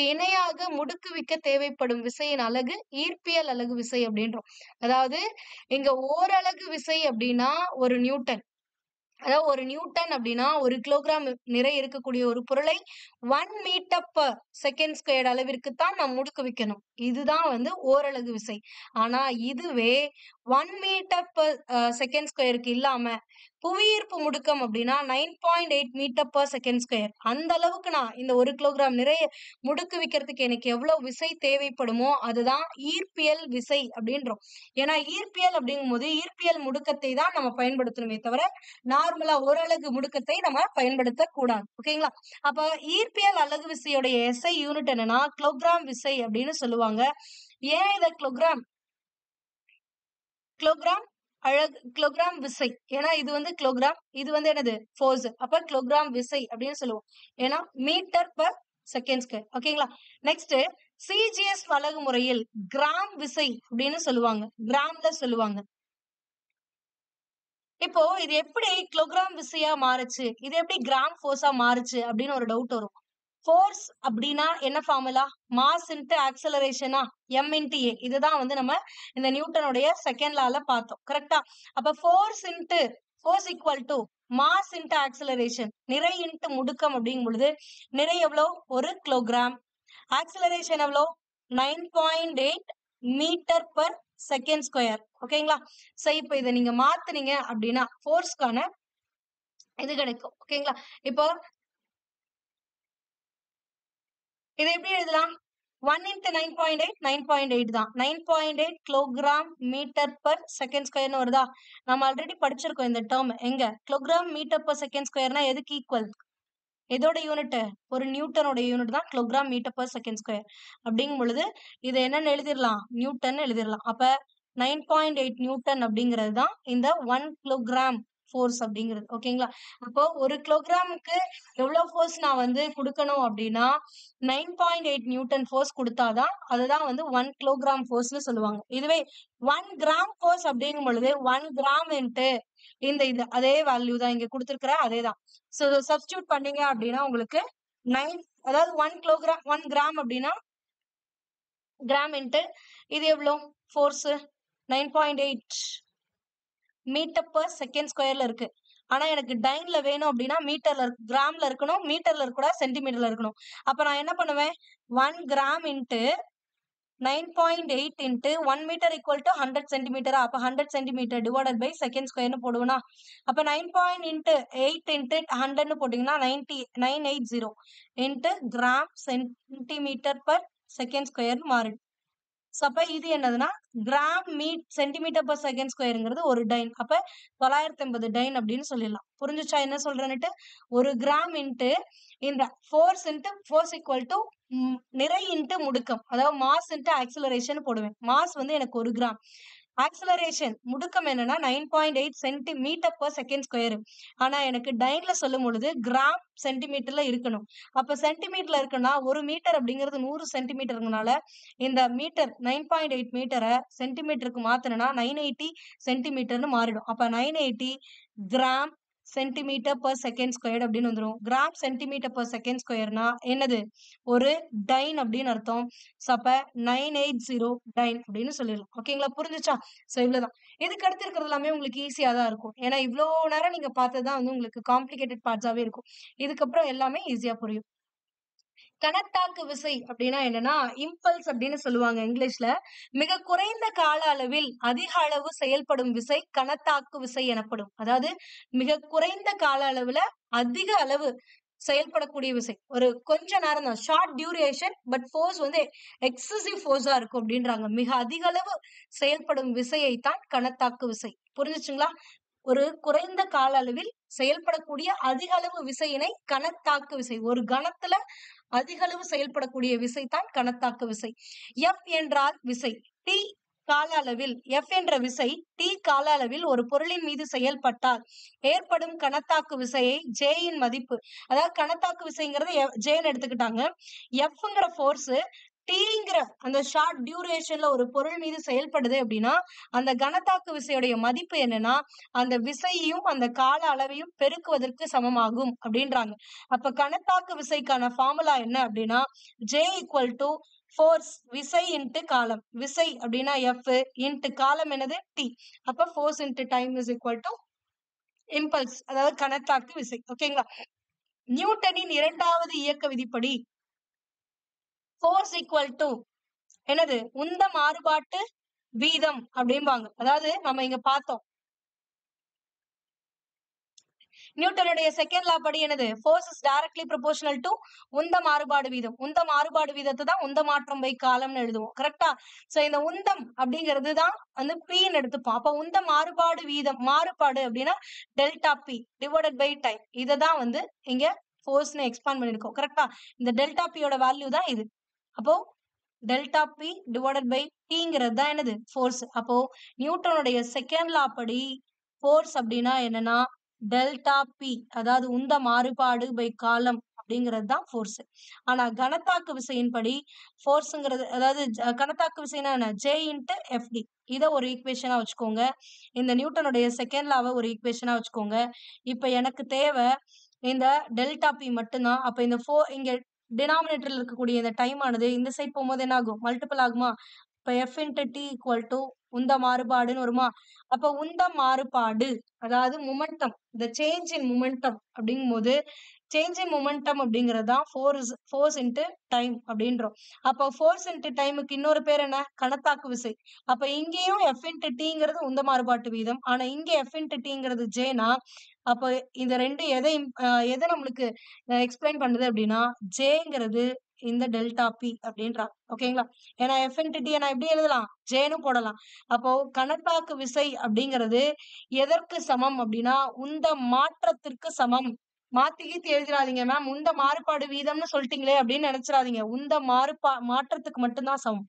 இணையாக முடுக்குவிக்க தேவைப்படும் விசையின் அலகு ஈர்ப்பியல் அலகு விசை அப்படின்றோம். அதாவது இங்க ஓரலகு விசை அப்படின்னா ஒரு நியூட்டன், அதாவது ஒரு நியூட்டன் அப்படின்னா 1 கிலோகிராம் நிறை இருக்கக்கூடிய ஒரு பொருளை 1 மீட்டர் பெர் செகண்ட் ஸ்கொயர் அளவிற்கு தான் நாம் முடுக்கு வைக்கணும். இதுதான் வந்து ஓரலகு விசை. ஆனா இதுவே 1 மீட்டர் பெர் செகண்ட் ஸ்கொயருக்கு இல்லாம புவியீர்ப்பு முடுக்கம் அப்படின்னா 9.8 மீட்டர் பெர் செகண்ட் ஸ்கொயர். அந்த அளவுக்கு நான் இந்த 1 கிலோகிராம் நிறைய முடுக்கு வைக்கிறதுக்கு எனக்கு எவ்வளவு விசை தேவைப்படுமோ அதுதான் ஈர்ப்பியல் விசை அப்படின்றோம். ஏன்னா ஈர்ப்பியல் அப்படிங்கும்போது ஈர்ப்பியல் முடுக்கத்தை தான் நம்ம பயன்படுத்தணுமே தவிர நார்மலா ஓரலகு முடுக்கத்தை நம்ம பயன்படுத்த கூடாது. ஓகேங்களா? அப்ப ஈர்ப்பியல் அலகு விசையுடைய SI யூனிட் என்னன்னா கிலோகிராம் விசை அப்படின்னு சொல்லுவாங்க. ஏன் இத கிலோகிராம் கிலோகிராம் விசை? ஏன்னா இது வந்து கிலோகிராம், இது வந்து என்னது ஃபோர்ஸ். அப்ப கிலோகிராம் விசை அப்படின்னு சொல்லுவோம். ஏன்னா மீட்டர் பெர் செகண்ட் ஸ்கொயர். ஓகேங்களா? நெக்ஸ்ட் CGS அலகு முறையில் கிராம் விசை அப்படின்னு சொல்லுவாங்க. கிராம்ல சொல்லுவாங்க. இப்போ இது எப்படி கிலோகிராம் விசையா மாறுச்சு, இது எப்படி கிராம் ஃபோர்ஸா மாறுச்சு அப்படின்னு ஒரு டவுட் வரும். ஃபோர்ஸ் அப்படின்னா என்ன ஃபார்முலா? மாஸ் இன்டு ஆக்சலரேஷனா, m இன்டு a. இதுதான் வந்து நம்ம இந்த நியூட்டனுடைய செகண்ட் லால பார்த்தோம். கரெக்டா? அப்ப force equal to mass into acceleration, நிறை இன்டு முடுக்கம் அப்படிங்கும் பொழுது நிறை எவ்வளோ? 1 கிலோகிராம். ஆக்சலரேஷன் எவ்வளோ? 9.8 மீட்டர் பெர் செகண்ட் ஸ்கொயர். ஓகேங்களா? சோ இப்போ இதை நீங்க மாத்துனீங்க அப்படின்னா ஃபோர்ஸ்க்கான இது கிடைக்கும். ஓகேங்களா? இப்போ இதை எப்படி எழுதலாம்? 1 into 9.8 9.8 தான். 9.8 கிலோகிராம் மீட்டர் பெர் செகண்ட் ஸ்கொயர்னு வருதா? நம்ம ஆல்ரெடி படிச்சிருக்கோம் இந்த டேர்ம். எங்க? கிலோகிராம் மீட்டர் பெர் செகண்ட் ஸ்கொயர்னா எதுக்கு ஈக்குவல்? எதோட யூனிட்? ஒரு நியூட்டனோட யூனிட் தான் kilogram metre per second square. அப்படிங்கும் பொழுது இதை என்னன்னு எழுதிடலாம்? நியூட்டன் எழுதிடலாம். அப்ப 9.8 நியூட்டன் அப்படிங்கிறது தான் இந்த 1 கிலோகிராம் ஃபோர்ஸ் அப்படிங்கிறது. ஓகேங்களா? அப்போ 1 கிலோகிராமுக்கு எவ்வளவு ஃபோர்ஸ் நான் வந்து கொடுக்கணும் அப்படின்னா 9.8 நியூட்டன் ஃபோர்ஸ் கொடுத்தாதான் அதுதான் வந்து 1 கிலோகிராம் ஃபோர்ஸ்னு சொல்லுவாங்க. இதுவே 1 கிராம் ஃபோர்ஸ் அப்படிங்கும் பொழுது 1 கிராம் இன்ட்டு இது அதே வேல்யூ தான் இங்க கொடுத்திருக்கிற அதே தான். சோ சப்ஸ்டியூட் பண்ணீங்க அப்படின்னா உங்களுக்கு 9, அதாவது 1 கிலோகிராம் 1 கிராம் அப்படின்னா கிராம் இன்ட்டு இது எவ்வளோ ஃபோர்ஸ்? 9.8 மீட்டர் பெர் செகண்ட் ஸ்கொயர்ல இருக்கு. ஆனா எனக்கு டைன்ல வேணும் அப்படின்னா மீட்டர்ல கிராம்ல இருக்கணும், மீட்டர்ல இருக்க கூட சென்டிமீட்டர்ல இருக்கணும். அப்ப நான் என்ன பண்ணுவேன்? 1 gram into 9.8 into 1 meter equal to 100 centimeter. அப்ப 100 centimeter divided by second square னு போடுவனா? அப்ப 9.8 into 100 னு போட்டீங்கன்னா 980 into gram centimeter per second square னு மாறிடும். அப்ப இது என்னதுன்னா கிராம் சென்டிமீட்டர் per செகண்ட் ஸ்கொயருங்கிறது ஒரு டைன். அப்ப 980 டைன் அப்படின்னு சொல்லிடலாம். புரிஞ்சுச்சா என்ன சொல்றேன்னுட்டு? 1 கிராம் இன்ட்டு இந்த ஃபோர்ஸ் ஈக்குவல் டு நிறை இன்ட்டு முடுக்கம், அதாவது மாஸ் இன்ட்டு ஆக்சலரேஷன் போடுவேன். மாஸ் வந்து எனக்கு 1 கிராம், ஆக்சலரேஷன் முடுக்கம் என்னன்னா 9.8 சென்டிமீட்டர் per செகண்ட் ஸ்கொயர். ஆனா எனக்கு டைன்ல சொல்லும் பொழுது கிராம் சென்டிமீட்டர்ல இருக்கணும். அப்ப சென்டிமீட்டர்ல இருக்குன்னா 1 மீட்டர் அப்படிங்கிறது 100 சென்டிமீட்டருங்கனால இந்த மீட்டர் 9.8 மீட்டரை சென்டிமீட்டருக்கு மாத்தணும்னா 980 சென்டிமீட்டர்னு மாறிடும். அப்ப 980 gram centimetre per second square அப்படின்னு வந்துடும். கிராம் சென்டிமீட்டர் per செகண்ட் ஸ்கொயர்னா என்னது? ஒரு டைன் அப்படின்னு அர்த்தம். அப்ப 980 டைன் அப்படின்னு சொல்லிடலாம். ஓகேங்களா? புரிஞ்சுச்சா? சோ இவ்வளவுதான். இதுக்கு அடுத்து இருக்கிறது எல்லாமே உங்களுக்கு ஈஸியா தான் இருக்கும். ஏன்னா இவ்வளோ நேரம் நீங்க பார்த்ததுதான் வந்து உங்களுக்கு காம்ப்ளிகேட்டட் பார்ட்ஸாவே இருக்கும். இதுக்கப்புறம் எல்லாமே ஈஸியா புரியும். கணத்தாக்கு விசை அப்படின்னா என்னன்னா இம்பல்ஸ் அப்படின்னு சொல்லுவாங்க இங்கிலீஷ்ல. மிக குறைந்த கால அளவில் அதிக அளவு செயல்படும் விசை கணத்தாக்கு விசை எனப்படும். அதாவது மிக குறைந்த கால அளவுல அதிக அளவு செயல்படக்கூடிய விசை. ஒரு கொஞ்ச நேரம் தான், ஷார்ட் டியூரேஷன், பட் ஃபோர்ஸ் வந்து எக்ஸசிவ் ஃபோர்ஸா இருக்கும் அப்படின்றாங்க. மிக அதிக அளவு செயல்படும் விசையை தான் கணத்தாக்கு விசை. புரிஞ்சுச்சுங்களா? ஒரு குறைந்த கால அளவில் செயல்படக்கூடிய அதிக அளவு விசையினை கணத்தாக்கு விசை. ஒரு கணத்துல அதிக அளவு செயல்படக்கூடிய விசை தான் கணத்தாக்கு விசை. F என்றால் விசை. T கால அளவில் F என்ற விசை T கால அளவில் ஒரு பொருளின் மீது செயல்பட்டால் ஏற்படும் கணத்தாக்கு விசையை J இன் மதிப்பு, அதாவது கணத்தாக்கு விசைங்கிறது Jன்னு எடுத்துக்கிட்டாங்க. Fங்கிற ஃபோர்ஸ் Tங்கிற அந்த ஷார்ட் டியூரேஷன்ல ஒரு பொருள் மீது செயல்படுது அப்படின்னா அந்த கணத்தாக்கு விசையுடைய மதிப்பு என்னன்னா அந்த விசையையும் அந்த கால அளவையும் பெருக்குவதற்கு சமமாகும் அப்படின்றாங்க. அப்ப கணத்தாக்கு விசைக்கான ஃபார்முலா என்ன அப்படின்னா J ஈக்குவல் டு ஃபோர்ஸ், விசை இன்ட்டு காலம். விசை அப்படின்னா F இன்ட்டு காலம் என்னது T. அப்ப force into time is equal to impulse, அதாவது கணத்தாக்கு விசை. ஓகேங்களா? நியூட்டனின் இரண்டாவது இயக்க விதிப்படி ஃபோர்ஸ் ஈக்குவல் டு என்னது உந்த மாறுபாட்டு வீதம் அப்படிம்பாங்க. அதாவது நம்ம இங்க பார்த்தோம் நியூட்டனுடைய செகண்ட் லா படி என்னது force is directly proportional to உந்த மாறுபாடு வீதம். உந்த மாறுபாடு வீதத்தை தான் உந்த மாற்றம் பை காலம்னு எழுதுவோம். கரெக்டா? சோ இந்த உந்தம் அப்படிங்கிறது தான் வந்து பின்னு எடுத்துப்போம். அப்ப உந்த மாறுபாடு வீதம் மாறுபாடு அப்படின்னா delta p divided by time. இதை தான் வந்து இங்க ஃபோர்ஸ்னு எக்ஸ்பாண்ட் பண்ணிருக்கோம். கரெக்டா? இந்த டெல்டா பியோட வேல்யூ தான் இது. அப்போ டெல்டா பி டிவைடட் பை டிங்கிறது தான் என்னது ஃபோர்ஸ். அப்போ நியூட்டனுடைய செகண்ட் லா படி ஃபோர்ஸ் அப்படின்னா என்னன்னா டெல்டா பி, அதாவது உந்த மாறுபாடு பை காலம் அப்படிங்கிறது தான் ஃபோர்ஸ். ஆனா கனத்தாக்கு விசையின்படி ஃபோர்ஸ்ங்கிறது அதாவது கனத்தாக்கு விசைனா என்ன ஜே இன்ட்டு எஃப்டி. இதை ஒரு ஈக்குவேஷனா வச்சுக்கோங்க. இந்த நியூட்டனுடைய செகண்ட் லாவை ஒரு ஈக்குவேஷனா வச்சுக்கோங்க. இப்ப எனக்கு தேவை இந்த டெல்டா பி மட்டும்தான். அப்ப இந்த இங்க டினாமினேட்டர்ல இருக்கக்கூடிய இந்த டைம் ஆனது இந்த சைட் போகும்போது என்ன ஆகும் மல்டிபிள் ஆகுமா? இப்ப f into t equal to உந்த மாறுபாடுன்னு வருமா? அப்ப உந்த மாறுபாடு அதாவது மொமெண்டம், இந்த சேஞ்ச் இன் மொமெண்டம் அப்படிங்கும் போது சேஞ்ச் இன் மொமெண்டம் அப்படிங்கிறது தான் ஃபோர்ஸ் இன்ட்டு டைம் அப்படின்றோம். அப்போ ஃபோர்ஸ் இன்ட்டு டைமுக்கு இன்னொரு பேர் என்ன கனத்தாக்கு விசை. அப்ப இங்கேயும் எஃப் இன்ட்டு டிங்கிறது உந்த மாறுபாட்டு வீதம். ஆனா இங்க எஃப் இன்ட்டு டிங்கிறது ஜேனா அப்ப இந்த ரெண்டு எதை நம்மளுக்கு எக்ஸ்பிளைன் பண்ணுது அப்படின்னா ஜேங்கிறது இந்த டெல்டா பி அப்படின்றாங்க. ஓகேங்களா? ஏன்னா எஃப் இன்ட்டு டி நான் எப்படி எழுதலாம் ஜேன்னு போடலாம். அப்போ கனத்தாக்கு விசை அப்படிங்கிறது எதற்கு சமம் அப்படின்னா உந்த மாற்றத்திற்கு சமம். மாத்தி கீத்தி எழுதிடாதீங்க மேம் உந்த மாறுபாடு வீதம்னு சொல்லிட்டீங்களே அப்படின்னு நினைச்சிடாதீங்க. உந்த மாற்றத்துக்கு மட்டும்தான் சமம்.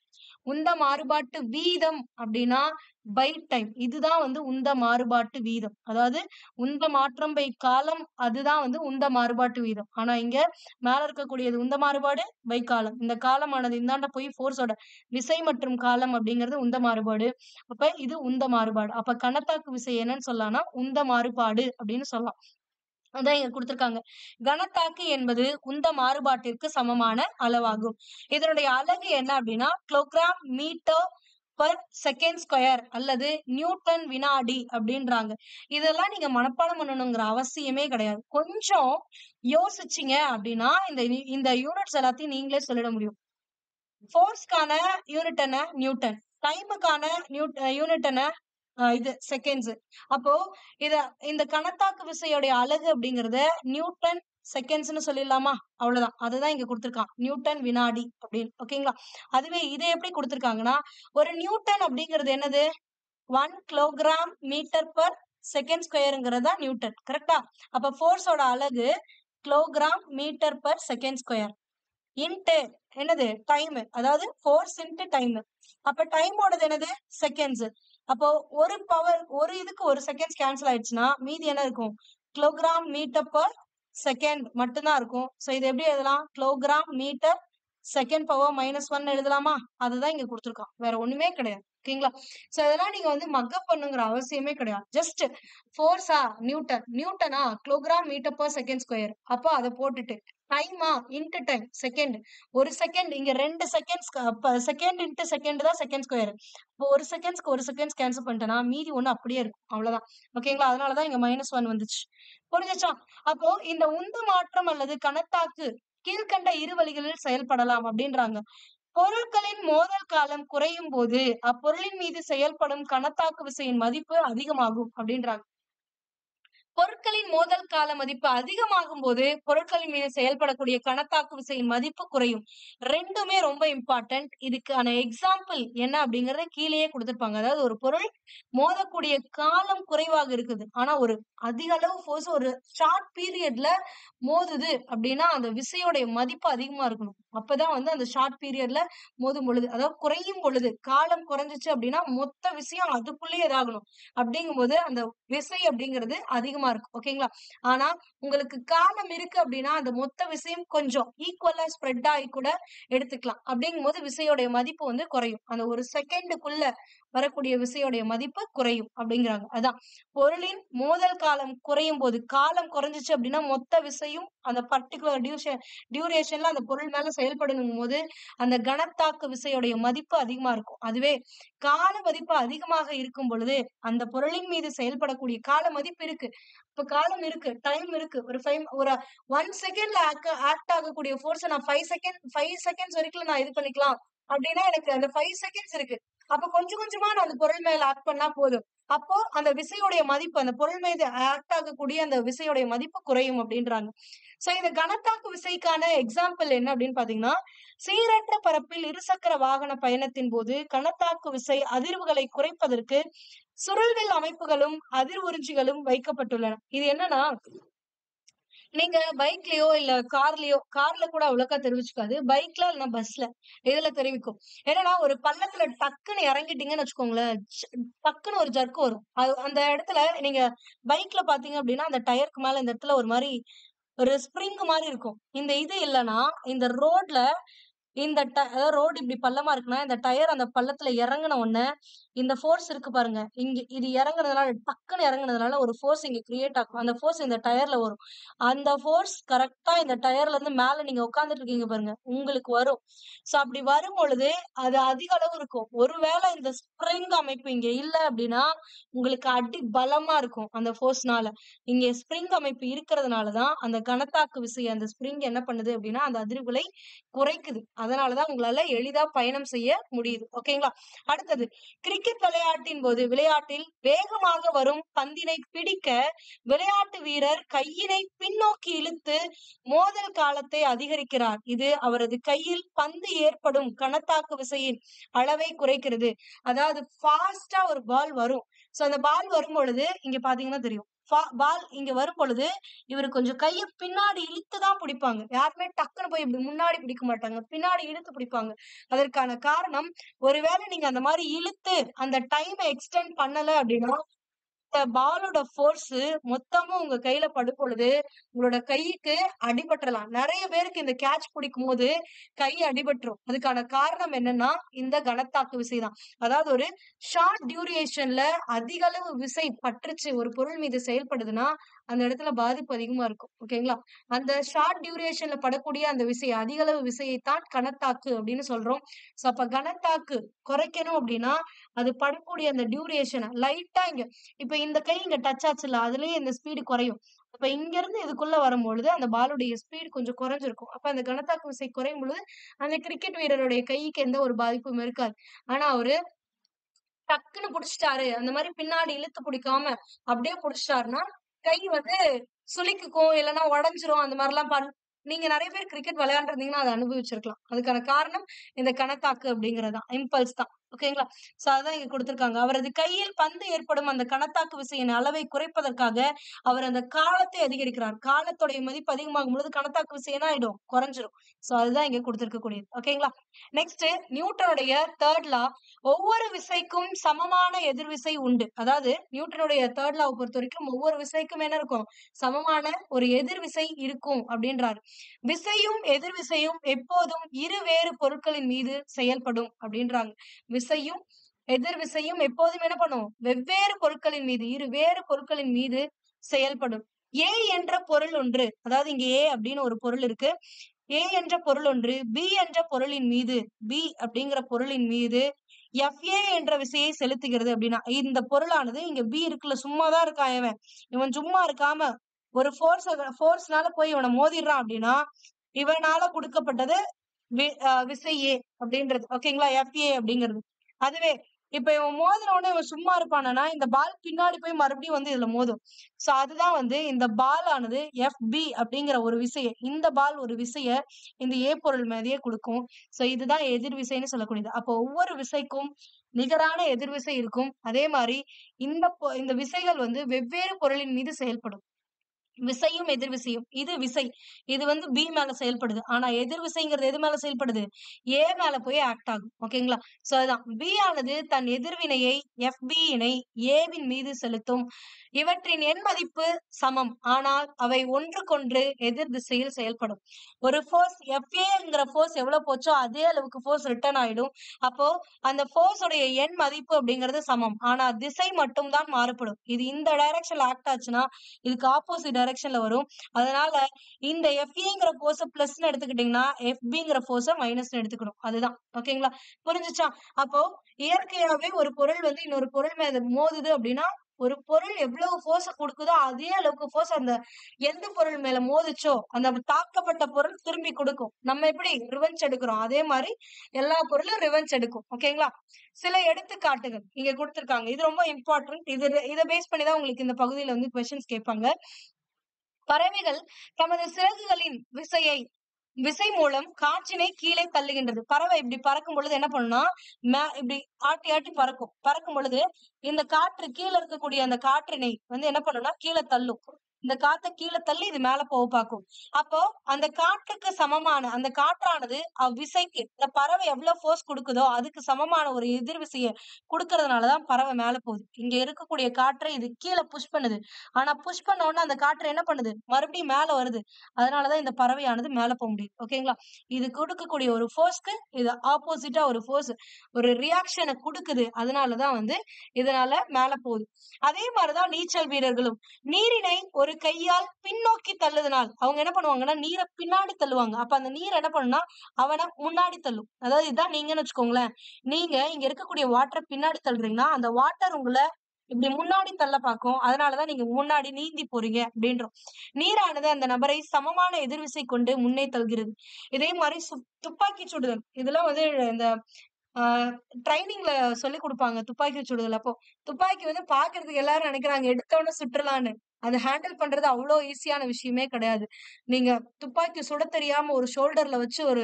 உந்த மாறுபாட்டு வீதம் அப்படின்னா பை டைம். இதுதான் வந்து உந்த மாறுபாட்டு வீதம். அதாவது உந்த மாற்றம் பை காலம் அதுதான் வந்து உந்த மாறுபாட்டு வீதம். ஆனா இங்க மேல இருக்கக்கூடியது உந்த மாறுபாடு பை காலம். இந்த காலமானது இந்தாண்ட போய் ஃபோர்ஸோட விசை மற்றும் காலம் அப்படிங்கிறது உந்த மாறுபாடு. அப்ப இது உந்த மாறுபாடு. அப்ப கனத்தாக்கு விசை என்னன்னு சொல்லலாம்னா உந்த மாறுபாடு அப்படின்னு சொல்லலாம். அதான் இங்க கொடுத்திருக்காங்க. கனத்தாக்கு என்பது உந்த மாறுபாட்டிற்கு சமமான அளவாகும். இதனுடைய அலகு என்ன அப்படின்னா kilogram metre per second square அல்லது நியூட்டன் வினாடி அப்படின்றாங்க. இதெல்லாம் நீங்க மனப்பாடம் பண்ணணுங்கிற அவசியமே கிடையாது. கொஞ்சம் யோசிச்சீங்க அப்படின்னா இந்த யூனிட்ஸ் எல்லாத்தையும் நீங்களே சொல்லிட முடியும். ஃபோர்ஸ்க்கான யூனிட் என்ன நியூட்டன், டைமுக்கான யூனிட் என்ன இது செகண்ட்ஸ். அப்போ இந்த கனத்தாக்கு விசையோடைய அலகு அப்படிங்கறத நியூட்டன் செகண்ட்ஸ்னு சொல்லிடலாமா? அவ்வளவுதான். அதுதான் இங்க கொடுத்திருக்கான் நியூட்டன் வினாடி அப்படின்னு. ஓகேங்களா? அதுவே இதை எப்படி கொடுத்திருக்காங்கன்னா ஒரு நியூட்டன் அப்படிங்கிறது என்னது 1 கிலோகிராம் மீட்டர் பர் செகண்ட் ஸ்கொயருங்கிறதா நியூட்டன். கரெக்டா? அப்ப ஃபோர்ஸோட அலகு kilogram metre per second square into என்னது டைம், அதாவது ஃபோர்ஸ் இன்ட்டு டைம். அப்ப டைமோடது என்னது செகண்ட்ஸ். அப்போ ஒரு இதுக்கு ஒரு செகண்ட்ஸ் கேன்சல் ஆயிடுச்சுன்னா மீதி என்ன இருக்கும் கிலோகிராம் மீட்டர் பர் செகண்ட் மட்டும்தான் இருக்கும். சோ இது எப்படி எழுதலாம் கிலோகிராம் மீட்டர் செகண்ட் பவர் -1 எழுதலாமா? அதுதான் இங்க கொடுத்துருக்கான். வேற ஒண்ணுமே கிடையாது. ஓகேங்களா? சோ இதெல்லாம் நீங்க வந்து மக்கப் பண்ணுங்கிற அவசியமே கிடையாது. ஜஸ்ட் ஃபோர்ஸா நியூட்டனா kilogram metre per second square. அப்போ அதை போட்டுட்டு டைமா இன்ட்டு டைம் செகண்ட். ஒரு செகண்ட் இங்க 2 செகண்ட்ஸ் செகண்ட் இன்ட்டு செகண்ட் தான் செகண்ட் ஸ்கொயர். இப்போ ஒரு செகண்ட்ஸ்க்கு ஒரு செகண்ட்ஸ் கேன்சல் பண்ணிட்டேன்னா மீதி ஒண்ணு அப்படியே இருக்கும். அவ்வளவுதான். ஓகேங்களா? அதனாலதான் இங்க -1 வந்துச்சு. புரிஞ்சுச்சா? அப்போ இந்த உந்து மாற்றம் அல்லது கனத்தாக்கு கீழ்கண்ட இரு வழிகளில் செயல்படலாம் அப்படின்றாங்க. பொருட்களின் மோதல் காலம் குறையும் போது அப்பொருளின் மீது செயல்படும் கனத்தாக்கு விசையின் மதிப்பு அதிகமாகும் அப்படின்றாங்க. பொருட்களின் மோதல் கால மதிப்பு அதிகமாகும் போது பொருட்களின் மீது செயல்படக்கூடிய கனத்தாக்கு விசையின் மதிப்பு குறையும். ரெண்டுமே ரொம்ப இம்பார்ட்டன்ட். இதுக்கான எக்ஸாம்பிள் என்ன அப்படிங்கறத கீழேயே கொடுத்திருப்பாங்க. அதாவது ஒரு பொருள் மோதக்கூடிய காலம் குறைவாக இருக்குது, ஆனா ஒரு அதிக அளவு ஃபோர்ஸ் ஒரு ஷார்ட் பீரியட்ல மோதுது அப்படின்னா அந்த விசையோடைய மதிப்பு அதிகமா இருக்கணும். அப்பதான் வந்து அந்த ஷார்ட் பீரியட்ல மோதும் பொழுது, அதாவது குறையும் பொழுது காலம் குறைஞ்சிச்சு அப்படின்னா மொத்த விஷயம் அதுக்குள்ளேயே இதாகணும். அப்படிங்கும் போது அந்த விசை அப்படிங்கிறது அதிகமா இருக்கும். ஓகேங்களா? ஆனா உங்களுக்கு காலம் இருக்கு அப்படின்னா அந்த மொத்த விசையும் கொஞ்சம் ஈக்குவலா ஸ்ப்ரெட் ஆகி கூட எடுத்துக்கலாம். அப்படிங்கும் போது விசையோடைய மதிப்பு வந்து குறையும். அந்த ஒரு செகண்டுக்குள்ள வரக்கூடிய விசையுடைய மதிப்பு குறையும் அப்படிங்கிறாங்க. அதான் பொருளின் மோதல் காலம் குறையும் போது, காலம் குறைஞ்சிச்சு அப்படின்னா மொத்த விசையும் அந்த பர்ட்டிகுலர் டியூரேஷன்ல அந்த பொருள் மேல செயல்படணும் போது அந்த கணத்தாக்கு விசையுடைய மதிப்பு அதிகமா இருக்கும். அதுவே கால மதிப்பு அதிகமாக இருக்கும் பொழுது அந்த பொருளின் மீது செயல்படக்கூடிய கால மதிப்பு இருக்கு. இப்ப காலம் இருக்கு, டைம் இருக்கு. ஒரு 1 செகண்ட்ல ஆக்ட் ஆகக்கூடிய ஃபோர்ஸ நான் 5 செகண்ட்ஸ் வரைக்கும் நான் இது பண்ணிக்கலாம் அப்படின்னா எனக்கு அந்த 5 செகண்ட்ஸ் இருக்கு. அப்ப கொஞ்சம் கொஞ்சமா நான் அந்த பொருள் மேல ஆக்ட் பண்ணா போதும். அப்போ அந்த விசையுடைய மதிப்பு, அந்த பொருள் மீது ஆக்ட் ஆகக்கூடிய அந்த விசையுடைய மதிப்பு குறையும் அப்படின்றாங்க. சோ இந்த கணத்தாக்கு விசைக்கான எக்ஸாம்பிள் என்ன அப்படின்னு பாத்தீங்கன்னா, சீரற்ற பரப்பில் இருசக்கர வாகன பயணத்தின் போது கணத்தாக்கு விசை அதிர்வுகளை குறைப்பதற்கு சுருள்வில் அமைப்புகளும் அதிர் உறிஞ்சிகளும் வைக்கப்பட்டுள்ளன. இது என்னன்னா, நீங்க பைக்லயோ இல்ல கார்ல கூட அவ்வளோக்கா தெரிவிச்சுக்காது. பைக்ல இல்லன்னா பஸ்ல இதுல தெரிவிக்கும். என்னன்னா ஒரு பள்ளத்துல டக்குன்னு இறங்கிட்டீங்கன்னு வச்சுக்கோங்களேன், டக்குன்னு ஒரு ஜர்க் வரும். அது அந்த இடத்துல நீங்க பைக்ல பாத்தீங்க அப்படின்னா, அந்த டயருக்கு மேல இந்த இடத்துல ஒரு மாரி ஒரு ஸ்ப்ரிங் மாரி இருக்கும். இந்த இது இல்லன்னா, இந்த ரோட்ல அதாவது ரோடு இப்படி பள்ளமா இருக்குன்னா, இந்த டயர் அந்த பள்ளத்துல இறங்குன உடனே, இந்த ஃபோர்ஸ் இருக்கு பாருங்க. இது இறங்குனதுனால டக்குன்னு இறங்குனதுனால ஒரு ஃபோர்ஸ் இங்க கிரியேட் ஆகும். அந்த ஃபோர்ஸ் இந்த டயர்ல வரும். அந்த ஃபோர்ஸ் கரெக்ட்டா இந்த டயர்ல இருந்து மேல நீங்க உட்கார்ந்துட்டு இருக்கீங்க பாருங்க, உங்களுக்கு வரும். சோ அப்படி வரும்பொழுது, அது அதிக அளவு இருக்கும். ஒருவேளை இந்த ஸ்ப்ரிங் அமைப்பு இங்க இல்ல அப்படின்னா, உங்களுக்கு அடி பலமா இருக்கும் அந்த ஃபோர்ஸ்னால. இங்க ஸ்ப்ரிங் அமைப்பு இருக்கிறதுனால தான், அந்த கணத்தாக்கு விசை அந்த ஸ்ப்ரிங் என்ன பண்ணுது அப்படின்னா, அந்த அதிர்வுகளை குறைக்குது. அதனாலதான் உங்களால எளிதா பயணம் செய்ய முடியுது. ஓகேங்களா? அடுத்தது கிரிக்கெட் விளையாட்டில் வேகமாக வரும் பந்தினை பிடிக்க விளையாட்டு வீரர் கையினை பின்னோக்கி இழுத்து மோதல் காலத்தை அதிகரிக்கிறார். இது அவரது கையில் பந்து ஏற்படும் கணத்தாக்கு விசையின் அளவை குறைக்கிறது. அதாவது ஃபாஸ்டா ஒரு பால் வரும். சோ அந்த பால் வரும் பொழுது இங்க பாத்தீங்கன்னா தெரியும். பால் இங்க வரும் பொழுது இவரு கொஞ்சம் கைய பின்னாடி இழுத்துதான் பிடிப்பாங்க. யாருமே டக்குனு போய் இப்படி முன்னாடி பிடிக்க மாட்டாங்க. பின்னாடி இழுத்து பிடிப்பாங்க. அதற்கான காரணம், ஒருவேளை நீங்க அந்த மாரி இழுத்து அந்த டைம எக்ஸ்டெண்ட் பண்ணல அப்படின்னா, இந்த பாலோட ஃபோர்ஸ் மொத்தமும் உங்க கையில படும் பொழுது, உங்களோட கைக்கு அடிபட்டுறலாம். நெறைய பேருக்கு இந்த கேட்ச் பிடிக்கும்போது கை அடிபட்டுரும். அதுக்கான காரணம் என்னன்னா, இந்த கணத்தாக்கு விசை தான். அதாவது ஒரு ஷார்ட் டியூரேஷன்ல அதிக அளவு விசை பட்டுருச்சு ஒரு பொருள் மீது செயல்படுதுன்னா, அந்த இடத்துல பாதிப்பு அதிகமா இருக்கும். ஓகேங்களா? அந்த ஷார்ட் டியூரேஷன்ல படக்கூடிய அந்த விசை, அதிக அளவு விசையைத்தான் கணத்தாக்கு அப்படின்னு சொல்றோம். சோ அப்ப கணத்தாக்கு குறைக்கணும் அப்படின்னா, அது படக்கூடிய அந்த டியூரேஷன லைட்டா இப்ப இந்த கை இங்க டச் ஆச்சுல்ல, அதுலயே இந்த ஸ்பீடு குறையும். அப்ப இங்க இருந்து இதுக்குள்ள வரும்பொழுது, அந்த பாலுடைய ஸ்பீடு கொஞ்சம் குறைஞ்சிருக்கும். அப்ப அந்த கணத்தாக்கு விசை குறையும் பொழுது, அந்த கிரிக்கெட் வீரருடைய கைக்கு எந்த ஒரு பாதிப்பும் இருக்காது. ஆனா அவரு டக்குன்னு புடிச்சுட்டாரு. அந்த மாரி பின்னாடி இழுத்து புடிக்காம, அப்படியே புடிச்சுட்டாருன்னா, கை வந்து சுளுக்கிக்கும், இல்லன்னா உடைஞ்சிரும். அந்த மாரிலாம் நீங்க நெறைய பேர் கிரிக்கெட் விளையாண்டுருந்தீங்கன்னா, அத அனுபவிச்சிருக்கலாம். அதுக்கான காரணம் இந்த கணத்தாக்கு அப்படிங்கிறது தான். இம்பல்ஸ் தான். ஓகேங்களா? சோ அதான் இங்க குடுத்திருக்காங்க. அவரது கையில் பந்து ஏற்படும் அந்த கணத்தாக்கு விசையின் அளவை குறைப்பதற்காக, அவர் அந்த காலத்தை அதிகரிக்கிறார். காலத்துடைய மதிப்பு அதிகமாகும் பொழுது கணத்தாக்கு விசை என்ன ஆயிடும்? குறைஞ்சிரும். சோ அதுதான் இங்க குடுத்திருக்கக்கூடியது. ஓகேங்களா? நெக்ஸ்ட் நியூட்டனுடைய 3 லா ஒவ்வொரு விசைக்கும் சமமான எதிர்விசை உண்டு. அதாவது நியூட்டனுடைய 3 லாவ பொறுத்தவரைக்கும் ஒவ்வொரு விசைக்கும் என்ன இருக்கும்? சமமான ஒரு எதிர்விசை இருக்கும் அப்படின்றாரு. விசையும் எதிர்விசையும் எப்போதும் இரு வேறு பொருட்களின் மீது செயல்படும் அப்படின்றாங்க. விசையும் எதிர்விசையும் எப்போதும் என்ன பண்ணும்? வெவ்வேறு பொருட்களின் மீது, இரு வேறு பொருட்களின் மீது செயல்படும். A என்ற பொருள் ஒன்று, அதாவது இங்க A அப்படின்னு ஒரு பொருள் இருக்கு. A என்ற பொருள் ஒன்று B என்ற பொருளின் மீது, B அப்படிங்கிற பொருளின் மீது FA என்ற விசையை செலுத்துகிறது அப்படின்னா, இந்த பொருளானது இங்க B இருக்குல்ல, சும்மாதான் இருக்கான் இவன். இவன் சும்மா இருக்காம ஒரு ஃபோர்ஸ்னால போய் இவனை மோதிடுறான் அப்படின்னா, இவனால கொடுக்கப்பட்டது விசை A அப்படின்றது. ஓகேங்களா? FA அப்படிங்கிறது. அதுவே இப்ப இவன் மோதின உடனே இவன் சும்மா இருப்பானா, இந்த பால் பின்னாடி போய் மறுபடியும் வந்து இதுல மோதும். சோ அதுதான் வந்து இந்த பால் ஆனது FB அப்படிங்கிற ஒரு விசைய, இந்த பால் ஒரு விசைய இந்த A பொருள் மீதயே குடுக்கும். சோ இதுதான் எதிர் விசைன்னு சொல்லக்கூடியது. அப்போ ஒவ்வொரு விசைக்கும் நிகரான எதிர்விசை இருக்கும். அதே மாரி இந்த விசைகள் வந்து வெவ்வேறு பொருளின் மீது செயல்படும். விசையும் எதிர் விசையும். இது விசை. இது வந்து பி மேல செயல்படுது. ஆனா எதிர் விசைங்கிறது எது மேல செயல்படுது? ஏ மேல போய் ஆக்ட் ஆகும். ஓகேங்களா? சோ அதான். பி ஆனது தன் எதிர்வினையை எஃப்பி இனை ஏவின் மீது செலுத்தும். இவற்றின் எண் மதிப்பு சமம். ஆனால் அவை ஒன்றுக்கொன்று எதிர் திசையில் செயல்படும். ஒரு ஃபோர்ஸ் எஃப்ஏங்கிற ஃபோர்ஸ் எவ்வளவு போச்சோ அதே அளவுக்கு ஃபோர்ஸ் ரிட்டர்ன் ஆயிடும். அப்போ அந்த ஃபோர்ஸ் உடைய எண் மதிப்பு அப்படிங்கிறது சமம். ஆனா திசை மட்டும் தான் மாறுபடும். இது இந்த டைரக்ஷன்ல ஆக்ட் ஆச்சுன்னா இதுக்கு ஆப்போசிட் டைரக்ஷன்ல வரும். அதனால இந்த எஃப்ஏங்கிற ஃபோர்ஸ பிளஸ்ன்னு எடுத்துக்கிட்டீங்கன்னா எஃப்பிங்கிற ஃபோர்ஸ மைனஸ்ன்னு எடுத்துக்கணும். அதுதான். ஓகேங்களா? புரிஞ்சுச்சா? அப்போ இயற்கையாவே ஒரு பொருள் வந்து இன்னொரு பொருள் மேல மோதுது அப்படின்னா ஒரு பொருள் எவ்வளவு ஃபோர்ஸ குடுக்குதோ அதே அளவுக்கு ஃபோர்ஸ் அந்த எந்த பொருள் மேல மோதுச்சோ அந்த தாக்கப்பட்ட பொருள் திரும்பி கொடுக்கும். நம்ம எப்படி ரிவெஞ்ச் எடுக்கிறோம் அதே மாதிரி எல்லா பொருளும் ரிவெஞ்ச் எடுக்கும். ஓகேங்களா? சில எடுத்துக்காட்டுகள் இங்க கொடுத்திருக்காங்க. இது ரொம்ப இம்பார்ட்டன்ட். இத பேஸ் பண்ணி தான் உங்களுக்கு இந்த பகுதியில வந்து கொஸ்டின்ஸ் கேட்பாங்க. பறவைகள் தமது சிறகுகளின் விசை மூலம் காற்றினை கீழே தள்ளுகின்றது. பறவை இப்படி பறக்கும் பொழுது என்ன பண்ணும்னா இப்படி ஆட்டி ஆட்டி பறக்கும். பறக்கும் பொழுது இந்த காற்று கீழே இருக்கக்கூடிய அந்த காற்றினை வந்து என்ன பண்ணும்னா கீழே தள்ளும். இந்த காத்த கீழே தள்ளி இது மேல போக பார்க்கும். அப்போ அந்த காற்றுக்கு சமமான அந்த காற்றானது அவ்விசைக்கு இந்த பறவை எவ்வளவு ஃபோர்ஸ் கொடுக்குதோ அதுக்கு சமமான ஒரு எதிர் விசையை கொடுக்கறதுனாலதான் பறவை மேல போகுது. இங்க இருக்கக்கூடிய காற்றை இது கீழே புஷ் பண்ணுது. ஆனா புஷ் பண்ண உடனே அந்த காற்று என்ன பண்ணுது? மறுபடியும் மேல வருது. அதனாலதான் இந்த பறவையானது மேல போக முடியுது. ஓகேங்களா? இது கொடுக்கக்கூடிய ஒரு ஃபோர்ஸ்க்கு இது ஆப்போசிட்டா ஒரு ஃபோர்ஸ் ஒரு ரியாக்ஷனை கொடுக்குது. அதனாலதான் வந்து இதனால மேல போகுது. அதே மாதிரிதான் நீச்சல் வீரர்களும் நீரினை ஒரு கையால் பின்னோக்கி தள்ளுதனால் அவங்க என்ன பண்ணுவாங்கன்னா நீரை பின்னாடி தள்ளுவாங்க. அப்ப அந்த நீர் என்ன பண்ணும்னா அவனை முன்னாடி தள்ளும். அதாவது இதுதான் நீங்கன்னு வச்சுக்கோங்களேன். நீங்க இங்க இருக்கக்கூடிய வாட்டரை பின்னாடி தள்ளுறீங்கன்னா அந்த வாட்டர் உங்களை இப்படி முன்னாடி தள்ள பார்க்கும். அதனாலதான் நீங்க முன்னாடி நீந்தி போறீங்க அப்படின்றோம். நீரானது அந்த நபரை சமமான எதிர்விசை கொண்டு முன்னே தள்ளுகிறது. இதே மாதிரி துப்பாக்கி சுடுதல் இதெல்லாம் வந்து இந்த ட்ரைனிங்ல சொல்லி கொடுப்பாங்க துப்பாக்கி சுடுதல். அப்போ துப்பாக்கி வந்து பாக்குறதுக்கு எல்லாரும் நினைக்கிறாங்க எடுத்தோன்னு சுற்றலான்னு. அது ஹேண்டில் பண்றது அவ்வளவு ஈஸியான விஷயமே கிடையாது. நீங்க துப்பாக்கி சுட தெரியாம ஒரு ஷோல்டர்ல வச்சு ஒரு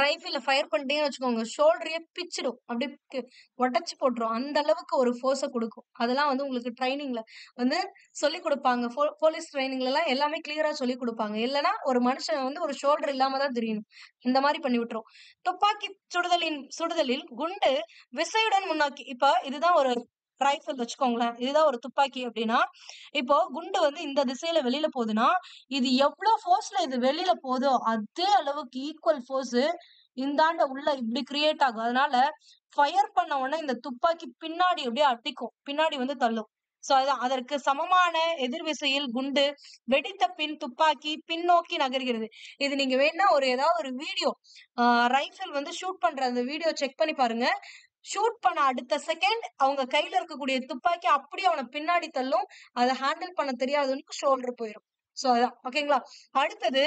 ரைஃபிள்ல ஃபயர் பண்ணிட்டீங்கன்னு வச்சுக்கோங்க ஷோல்டரையே பிச்சிடும். அப்படியே உடைச்சு போட்டுரும். அந்த அளவுக்கு ஒரு ஃபோர்ஸ கொடுக்கும். அதெல்லாம் வந்து உங்களுக்கு ட்ரைனிங்ல வந்து சொல்லி கொடுப்பாங்க. போலீஸ் ட்ரைனிங்ல எல்லாம் எல்லாமே கிளியரா சொல்லி கொடுப்பாங்க. இல்லைன்னா ஒரு மனுஷன் வந்து ஒரு ஷோல்டர் இல்லாம தான் தெரியணும். இந்த மாதிரி பண்ணி விட்டுரும். துப்பாக்கி சுடுதலில் குண்டு விசையுடன் முன்னாக்கி இப்ப இதுதான் ஒரு ரைஃபிள் வச்சுக்கோங்களேன். இதுதான் ஒரு துப்பாக்கி அப்படின்னா இப்போ குண்டு வந்து இந்த திசையில வெளியில போகுதுன்னா இது எவ்வளவு ஃபோர்ஸ்ல இது வெளியில போதோ அதே அளவுக்கு ஈக்குவல் ஃபோர்ஸ் இந்தாண்ட உள்ள இப்படி கிரியேட் ஆகும். அதனால ஃபயர் பண்ண உடனே இந்த துப்பாக்கி பின்னாடி அப்படியே அடிக்கும். பின்னாடி வந்து தள்ளும். சோ அதான் அதற்கு சமமான எதிர்விசையில் குண்டு வெடித்த பின் துப்பாக்கி பின்னோக்கி நகர்கிறது. இது நீங்க வேணா ஏதாவது ஒரு வீடியோ ரைஃபிள் வந்து ஷூட் பண்ற அந்த வீடியோ செக் பண்ணி பாருங்க. ஷூட் பண்ண அடுத்த செகண்ட் அவங்க கையில இருக்கக்கூடிய துப்பாக்கி அப்படியே அவனை பின்னாடி தள்ளும். அதை ஹேண்டில் பண்ண தெரியாதவனுக்கு ஷோல்டர் போயிடும். சோ அதான். ஓகேங்களா? அடுத்தது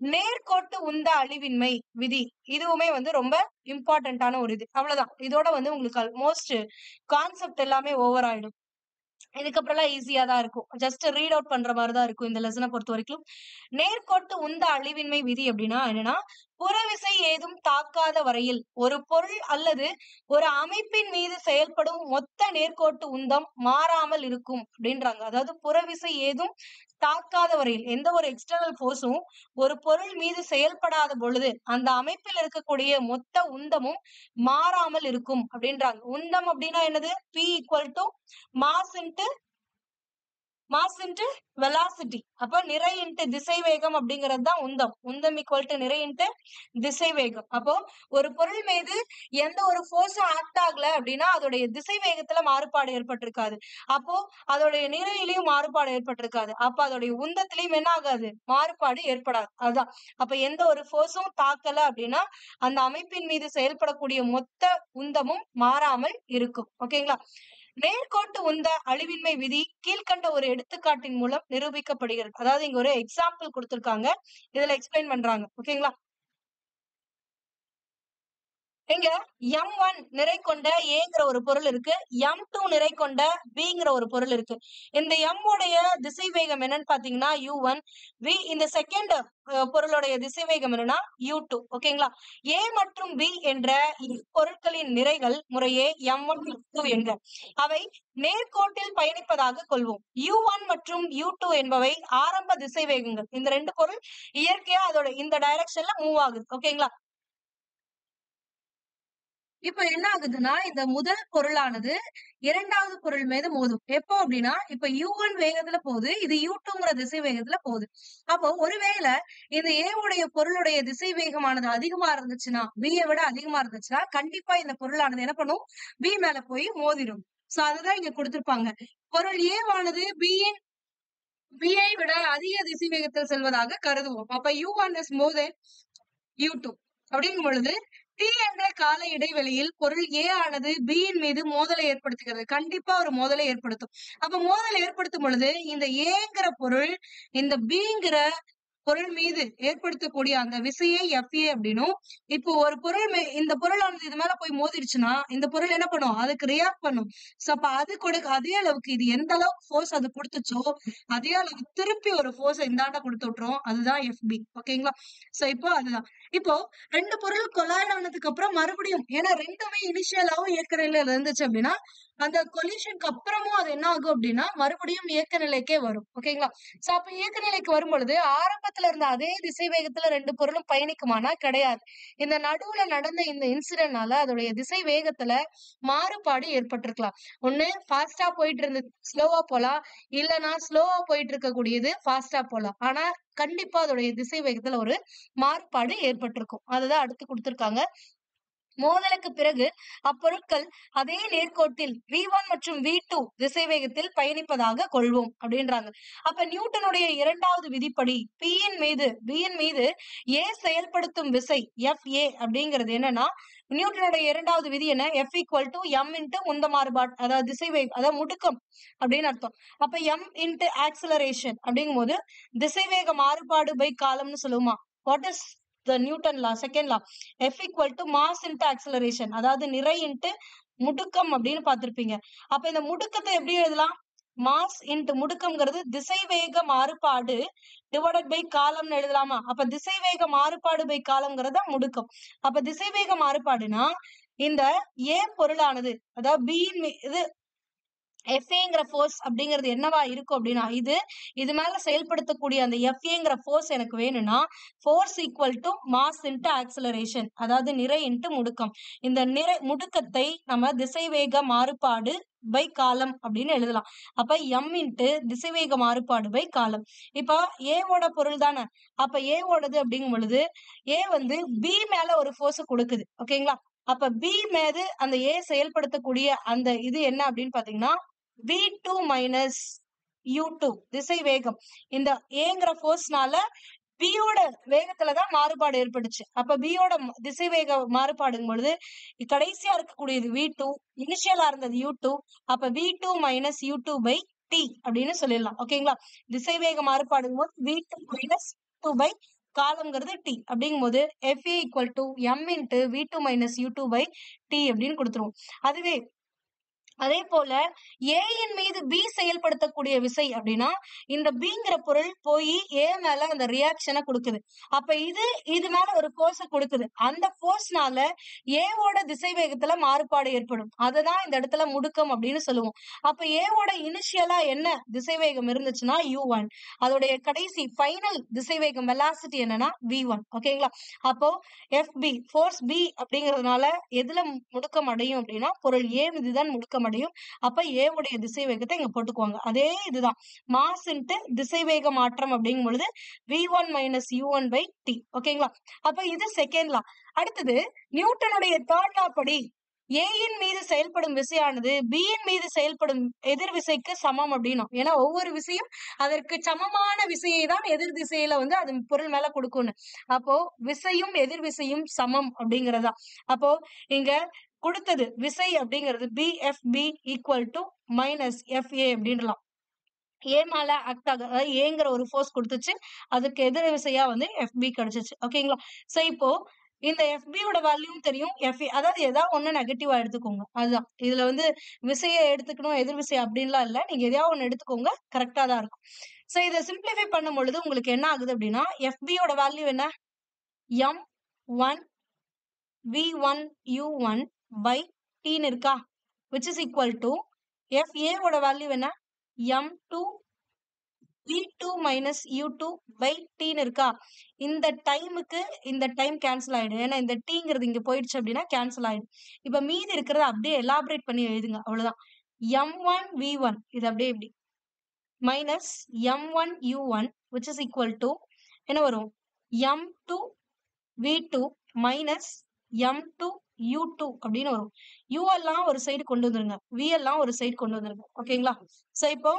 நேர்கோட்டு உந்த அழிவின்மை விதி. இதுவுமே வந்து ரொம்ப இம்பார்ட்டன்டான ஒரு இது. அவ்வளவுதான். இதோட வந்து உங்களுக்கு ஆல்மோஸ்ட் கான்செப்ட் எல்லாமே ஓவர் ஆயிடும். இதுக்கப்புறம்லாம் ஈஸியா தான் இருக்கும். ஜஸ்ட் ரீட் அவுட் பண்ற மாதிரி தான் இருக்கும் இந்த லெசனை பொறுத்த வரைக்கும். நேர்கோட்டு உந்த அழிவின்மை விதி அப்படின்னா என்னன்னா புறவிசை ஏதும் தாக்காத வரையில் ஒரு பொருள் அல்லது ஒரு அமைப்பின் மீது செயல்படும் மொத்த நேர்கோட்டு உந்தம் மாறாமல் இருக்கும் அப்படின்றாங்க. அதாவது புறவிசை ஏதும் தாக்காத வரையில் எந்த ஒரு எக்ஸ்டர்னல் போர்ஸும் ஒரு பொருள் மீது செயல்படாத பொழுது அந்த அமைப்பில் இருக்கக்கூடிய மொத்த உந்தமும் மாறாமல் இருக்கும் அப்படின்றாங்க. உந்தம் அப்படின்னா என்னது? P equal to mass into velocity. அப்ப நிறை இன்ட்டு திசை வேகம் அப்படிங்கிறது தான் உந்தம். உந்தம் ஈக்குவல் டு நிறை இன்ட்டு திசை வேகம். அப்போ ஒரு பொருள் மீது எந்த ஒரு ஃபோர்ஸும் ஆக்ட் ஆகல அப்படின்னா அதோடைய திசை வேகத்துல மாறுபாடு ஏற்பட்டிருக்காது. அப்போ அதோடைய நிறையிலையும் மாறுபாடு ஏற்பட்டிருக்காது. அப்ப அதோடைய உந்தத்திலையும் என்ன ஆகாது? மாறுபாடு ஏற்படாது. அதுதான். அப்ப எந்த ஒரு ஃபோர்ஸும் தாக்கல அப்படின்னா அந்த அமைப்பின் மீது செயல்படக்கூடிய மொத்த உந்தமும் மாறாமல் இருக்கும். ஓகேங்களா? நேர்கோட்டு உந்த அழிவின்மை விதி கீழ்கண்ட ஒரு எடுத்துக்காட்டின் மூலம் நிரூபிக்கப்படுகிறது. அதாவது இங்க ஒரு எக்ஸாம்பிள் கொடுத்திருக்காங்க. இதுல எக்ஸ்பிளைன் பண்றாங்க. ஓகேங்களா? இங்க M1 நிறை கொண்ட ஏங்கிற ஒரு பொருள் இருக்கு. M2 நிறை கொண்ட பிங்கிற ஒரு பொருள் இருக்கு. இந்த M உடைய திசைவேகம் என்னன்னு பாத்தீங்கன்னா U1. இந்த செகண்ட் பொருளுடைய திசைவேகம் என்னன்னா U2. ஓகேங்களா? A மற்றும் B என்ற பொருட்களின் நிறைகள் முறையே M1 M2 என்க. அவை நேர்கோட்டில் பயணிப்பதாக கொள்வோம். U1 மற்றும் U2 என்பவை ஆரம்ப திசைவேகங்கள். இந்த ரெண்டு பொருள் இயற்கையா அதோட இந்த டைரக்ஷன்ல மூவ் ஆகுது. ஓகேங்களா? இப்ப என்ன ஆகுதுன்னா, இந்த முதல் பொருளானது இரண்டாவது பொருள் மீது மோதும். எப்போ அப்படின்னா, இப்ப U1 வேகத்துல போகுது. இது U2ங்கிற திசை வேகத்துல போகுது. அப்போ ஒருவேளை இந்த A உடைய பொருளுடைய திசை வேகமானது அதிகமா இருந்துச்சுன்னா, B ய விட அதிகமா இருந்துச்சுன்னா, கண்டிப்பா இந்த பொருளானது என்ன பண்ணும்? B மேல போய் மோதிரும். சோ அதுதான் இங்க குடுத்திருப்பாங்க. பொருள் A வானது B ஐ விட அதிக திசை வேகத்தில் செல்வதாக கருதுவோம். அப்ப U1 is more than U2 அப்படிங்கும் பொழுது T என்ற கால இடைவெளியில் பொருள் A ஆனது B யின் மீது மோதலை ஏற்படுத்துகிறது. கண்டிப்பா ஒரு மோதலை ஏற்படுத்தும். அப்ப மோதல் ஏற்படுத்தும் பொழுது இந்த Aங்கிற பொருள் இந்த Bங்கிற பொருள் மீது ஏற்படுத்தக்கூடிய அந்த விசையை FA அப்படின்னும், இப்போ ஒரு பொருள் இந்த பொருளானது இது மேல போய் மோதிருச்சுன்னா, இந்த பொருள் என்ன பண்ணும்? அதுக்கு ரியாக்ட் பண்ணும். சோ அப்ப அது அதே அளவுக்கு இது எந்த அளவுக்கு ஃபோர்ஸ் அது குடுத்துச்சோ, அதே அளவுக்கு திருப்பி ஒரு ஃபோர்ஸ இந்தாண்ட குடுத்து விட்டுரும். அதுதான் FB. ஓகேங்களா? சோ இப்போ அதுதான். இப்போ 2 பொருள் கொலாய்ட் ஆனதுக்கு அப்புறம் மறுபடியும் ஏன்னா 2மே இனிஷியலாவும் இயக்க நிலையில இருந்துச்சு அப்படின்னா, அந்த கொலிஷனுக்கு அப்புறமும் அது என்ன ஆகும் அப்படின்னா, மறுபடியும் இயக்க நிலைக்கே வரும். ஓகேங்களா? சோ அப்ப இயக்க நிலைக்கு வரும்பொழுது, ஆரம்பத்துல இருந்த அதே திசை வேகத்துல 2 பொருளும் பயணிக்குமானா கிடையாது. இந்த நடுவுல நடந்த இந்த இன்சிடென்ட்னால அதோடைய திசை வேகத்துல மாறுபாடு ஏற்பட்டிருக்கலாம். ஒண்ணு ஃபாஸ்டா போயிட்டு இருந்தது ஸ்லோவா போலாம். இல்லன்னா ஸ்லோவா போயிட்டு இருக்கக்கூடியது ஃபாஸ்டா போலாம். ஆனா கண்டிப்பா அதோடைய திசை வேகத்துல ஒரு மாறுபாடு ஏற்பட்டிருக்கும். அதுதான் அடுத்து குடுத்திருக்காங்க. மோதலுக்கு பிறகு அப்பொருட்கள் அதே நேர்கோட்டில் V1 மற்றும் V2 திசைவேகத்தில் பயணிப்பதாக கொள்வோம் அப்படின்றாங்க. அப்ப நியூட்டனுடைய இரண்டாவது விதிப்படி B யின் மீது A செயல்படுத்தும் விசை FA அப்படிங்கிறது என்னன்னா, நியூட்டனுடைய இரண்டாவது விதி என்ன? F equal to M into உந்த மாறுபாடு, அதாவது திசைவேகம், அதாவது முடுக்கம் அப்படின்னு அர்த்தம். அப்ப M இன்டு ஆக்சலரேஷன் அப்படிங்கும்போது திசைவேக மாறுபாடு பை காலம்னு சொல்லுவோமா? What is the Newton law, second law. F equal to mass into acceleration. அதாவது நிறை இன்ட்டு முடுக்கம் அப்படின்னு பார்த்திருப்பீங்க. அப்ப இந்த முடுக்கத்தை எப்படி எழுதலாம்? மாஸ் இன்ட்டு முடுக்கம்ங்கிறது திசைவேக மாறுபாடு டிவைடட் பை காலம்னு எழுதலாமா? அப்ப திசைவேக மாறுபாடு பை காலம்ங்கிறது முடுக்கம். அப்ப திசைவேக மாறுபாடுனா இந்த A பொருளானது, அதாவது B யின் மீது FAங்கிற ஃபோர்ஸ் அப்படிங்கிறது என்னவா இருக்கும் அப்படின்னா, இது மேல செயல்படுத்தக்கூடிய அந்த FAங்கிற ஃபோர்ஸ் எனக்கு வேணும்னா, force equal to mass into acceleration, அதாவது நிறை இன்டு முடுக்கம். இந்த முடுக்கத்தை நம்ம திசைவேக மாறுபாடு பை காலம் அப்படின்னு எழுதலாம். அப்ப M இன்ட்டு திசைவேக மாறுபாடு பை காலம். இப்ப A ஓட பொருள் தானே. அப்ப A ஓடது அப்படிங்கும் பொழுது A வந்து B மேல ஒரு ஃபோர்ஸ் கொடுக்குது. ஓகேங்களா? அப்ப B மீது அந்த A செயல்படுத்தக்கூடிய அந்த இது என்ன அப்படின்னு பாத்தீங்கன்னா, V2 மைனஸ் U2 திசை வேகம். இந்த Aங்கிற ஃபோர்ஸ்னால B யோட வேகத்துலதான் மாறுபாடு ஏற்பட்டுச்சு. அப்ப B யோட திசை வேக மாறுபாடுங்கும் பொழுது கடைசியா இருக்கக்கூடியது V2, இனிஷியலா இருந்தது U2. அப்ப V2 minus U2 by T அப்படின்னு சொல்லிடலாம். ஓகேங்களா? திசை வேக மாறுபாடுங்கும் போது V2 மைனஸ் U2 பை காலம்ங்கிறது T அப்படிங்கும்போது FA equal to M into V2 minus U2 by T அப்படின்னு கொடுத்துருவோம். அதுவே அதே போல A யின் மீது B செயல்படுத்தக்கூடிய விசை அப்படின்னா, இந்த Bங்கிற பொருள் போய் A மேல அந்த ரியாக்ஷனை கொடுக்குது. அப்ப இது மேல ஒரு ஃபோர்ஸ கொடுக்குது. அந்த ஃபோர்ஸ்னால A ஓட திசை வேகத்துல மாறுபாடு ஏற்படும். அததான் இந்த இடத்துல முடுக்கம் அப்படின்னு சொல்லுவோம். அப்ப A ஓட இனிஷியலா என்ன திசைவேகம் இருந்துச்சுன்னா U1. அதோடைய கடைசி ஃபைனல் திசைவேகம் வெலாசிட்டி என்னன்னா V1. ஓகேங்களா? அப்போ FB ஃபோர்ஸ் B அப்படிங்கிறதுனால எதுல முடுக்கம் அடையும் அப்படின்னா, பொருள் A மீதுதான் முடுக்கம் அடையும். அப்ப A உடைய திசை வேகத்தை இங்க போட்டுக்குவாங்க. அதே இதுதான் மாஸ் இன்ட்டு திசைவேக மாற்றம் அப்படிங்கும் பொழுது V1 minus U1 by T. ஓகேங்களா? அப்ப இது செகண்ட் லா. அடுத்தது நியூட்டனுடைய தேர்ட் லா படி A யின் மீது செயல்படும் விசையானது B யின் மீது செயல்படும் எதிர் விசைக்கு சமம் அப்படின்னும். ஏன்னா ஒவ்வொரு விசையும் அதற்கு சமமான விசையை தான் எதிர் திசையில வந்து அது பொருள் மேல கொடுக்கும்னு. அப்போ விசையும் எதிர் விசையும் சமம் அப்படிங்கறதா. அப்போ இங்க கொடுத்தது விசை அப்படிங்கிறது BFB equal to minus FA அப்படின்றலாம். A மேல ஆக்ட் ஆக, அதாவது Aங்கிற ஒரு ஃபோர்ஸ் கொடுத்துச்சு. அதுக்கு எதிர் விசையா வந்து FB கிடைச்சிச்சு. ஓகேங்களா? சோ இப்போ இந்த FBயோட வேல்யூவும் தெரியும். அதாவது ஏதாவது ஒண்ணு நெகட்டிவா எடுத்துக்கோங்க. அதுதான். இதுல வந்து விசைய எடுத்துக்கணும், எதிர் விசை அப்படின்லாம் இல்ல. நீங்க எதையாவது ஒண்ணு எடுத்துக்கோங்க. கரெக்ட்டா தான் இருக்கும். சோ இத சிம்ப்ளிஃபை பண்ணும்பொழுது உங்களுக்கு என்ன ஆகுது அப்படின்னா, FBயோட வேல்யூ என்ன? M1 V1 U1 by T ன்னு இருக்கா? which is equal to FA ஓட வேல்யூ என்ன? M2 V2 minus U2 by T ன்னு இருக்கா? இந்த டைமுக்கு இந்த டைம் கேன்சல் ஆயிடும். ஏன்னா இந்த Tங்கிறது இங்க போயிடுச்சு அப்படின்னா கேன்சல் ஆயிடும். இப்ப மீதி இருக்கிறத அப்படியே எலாபரேட் பண்ணி எழுதுங்க. அவ்வளவுதான். M1 V1 இது அப்படியே இப்படி minus M1 U1 which is equal to என்ன வரும்? M2 V2 minus M2 U2 அப்படின்னு வரும். U எல்லாம் ஒரு சைடு கொண்டு வந்துருங்க. V எல்லாம் ஒரு சைடு கொண்டு வந்துருங்க. ஓகேங்களா? சோ இப்போ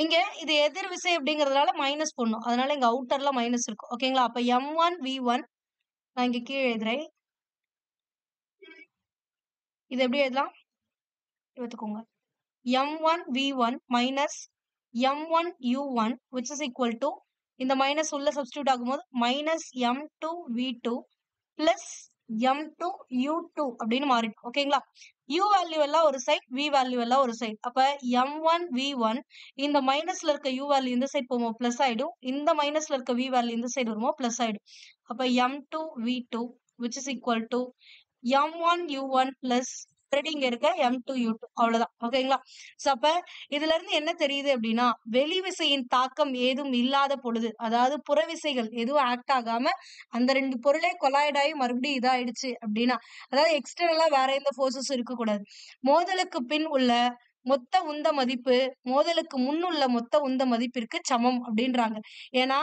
இங்க இது எதிர் விசை அப்படிங்கிறதுனால மைனஸ் போடணும். அதனால இங்க அவுட்டர்ல மைனஸ் இருக்கும். ஓகேங்களா? அப்ப M1 V1 நான் இங்க கீழே எழுதுறேன். இது எப்படி எழுதலாம்? எடுத்துக்கோங்க. M1 V1 minus M1 U1 which is equal to இந்த மைனஸ் உள்ள சப்ஸ்டிடியூட் ஆகும்போது minus M2 V2 plus M2 U2 அப்படின்னு மாறிடும். ஓகேங்களா? U வேல்யூ எல்லாம் ஒரு சைட், V வேல்யூ எல்லாம் ஒரு சைட். அப்ப M1 V1 இந்த மைனஸ்ல இருக்க U வேல்யூ இந்த சைடு போகும்போது பிளஸ் ஆயிடும். இந்த மைனஸ்ல இருக்க V வேல்யூ இந்த சைடு வரும்போது பிளஸ் ஆயிடும். அப்ப M2 V2 which is equal to M1 U1 plus இங்க இருக்க M2 U2 அவ்வளவுதான். ஓகேங்களா? சோ அப்ப இதுல இருந்து என்ன தெரியுது அப்படின்னா, வெளி விசையின் தாக்கம் ஏதும் இல்லாத பொழுது, அதாவது புற விசைகள் எதுவும் ஆக்ட் ஆகாம அந்த 2 பொருளே கொலாய்ட் ஆகி மறுபடியும் இதாயிடுச்சு அப்படின்னா, அதாவது எக்ஸ்டர்னலா வேற எந்த ஃபோர்ஸஸும் இருக்கக்கூடாது. மோதலுக்கு பின் உள்ள மொத்த உந்த மதிப்பு மோதலுக்கு முன்னுள்ள மொத்த உந்த மதிப்பிற்கு சமம் அப்படின்றாங்க. ஏன்னா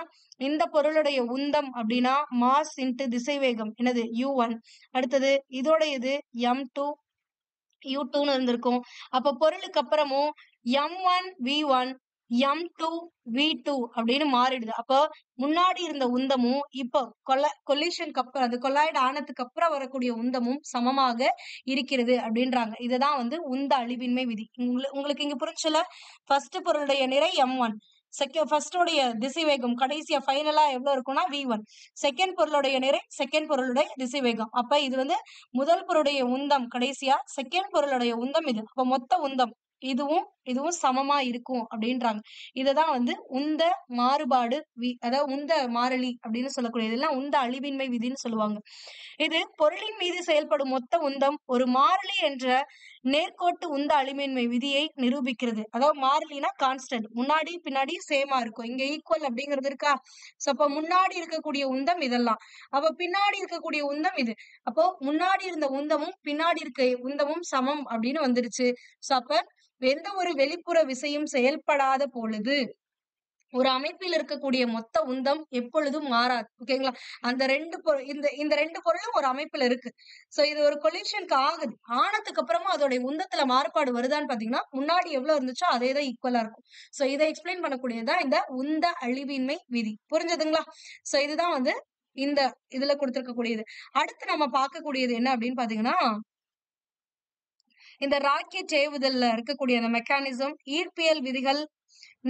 இந்த பொருளுடைய உந்தம் அப்படின்னா மாஸ் இன்டு திசைவேகம் என்னது U1. அடுத்தது இதோட இது M2 U2ன்னு இருந்திருக்கும். அப்ப பொருளுக்கு அப்புறமும் M1 V1 M2 V2 அப்படின்னு மாறிடுது. அப்போ முன்னாடி இருந்த உந்தமும் இப்போ கொலிஷனுக்கு அப்புறம் அது கொலாய்டு ஆனதுக்கு அப்புறம் வரக்கூடிய உந்தமும் சமமாக இருக்கிறது அப்படின்றாங்க. இதுதான் வந்து உந்த அழிவின்மை விதி. உங்களுக்கு இங்க புரிஞ்சுல? ஃபர்ஸ்ட் பொருளுடைய நிறை M1, ஃபர்ஸ்ட் உடைய திசைவேகம் கடைசியா ஃபைனலா எவ்வளவு இருக்கும்னா V1. செகண்ட் பொருளுடைய நிறை செகண்ட் பொருளுடைய திசைவேகம். அப்ப இது வந்து முதல் பொருளுடைய உந்தம் கடைசியா, செகண்ட் பொருளுடைய உந்தம் இது. அப்ப மொத்த உந்தம் இதுவும் இதுவும் சமமா இருக்கும் அப்படின்றாங்க. இததான் வந்து உந்த மாறுபாடு அதாவது உந்த மாறிலி அப்படின்னு சொல்லக்கூடியது. இதெல்லாம் உந்த அழிவின்மை விதின்னு சொல்லுவாங்க. இது பொருளின் மீது செயல்படும் மொத்த உந்தம் ஒரு மாறிலி என்ற நேர்கோட்டு உந்த அழிவின்மை விதியை நிரூபிக்கிறது. அதாவது மாறிலினா கான்ஸ்டன்ட், முன்னாடி பின்னாடி சேமா இருக்கும். இங்க ஈக்குவல் அப்படிங்கிறது இருக்கா? சோ அப்ப முன்னாடி இருக்கக்கூடிய உந்தம் இதெல்லாம், அப்ப பின்னாடி இருக்கக்கூடிய உந்தம் இது. அப்போ முன்னாடி இருந்த உந்தமும் பின்னாடி இருக்க உந்தமும் சமம் அப்படின்னு வந்துருச்சு. சோ அப்ப எந்த ஒரு வெளிப்புற விசையும் செயல்படாத பொழுது ஒரு அமைப்பில் இருக்கக்கூடிய மொத்த உந்தம் எப்பொழுதும் மாறாது. ஓகேங்களா? அந்த இந்த 2 பொருளும் ஒரு அமைப்புல இருக்கு. சோ இது ஒரு கொலிஷனுக்கு ஆகுது. ஆனதுக்கு அப்புறமா அதோட உந்தத்துல மாறுபாடு வருதான்னு பாத்தீங்கன்னா, முன்னாடி எவ்வளவு இருந்துச்சோ அதேதான் ஈக்குவலா இருக்கும். சோ இதை எக்ஸ்பிளைன் பண்ணக்கூடியதுதான் இந்த உந்த அழிவின்மை விதி. புரிஞ்சதுங்களா? சோ இதுதான் வந்து இந்த இதுல கொடுத்திருக்கக்கூடியது. அடுத்து நம்ம பார்க்கக்கூடியது என்ன அப்படின்னு பாத்தீங்கன்னா, இந்த ராக்கெட் ஏவுதல்ல இருக்கக்கூடிய அந்த மெக்கானிசம், ஈர்ப்பியல் விதிகள்,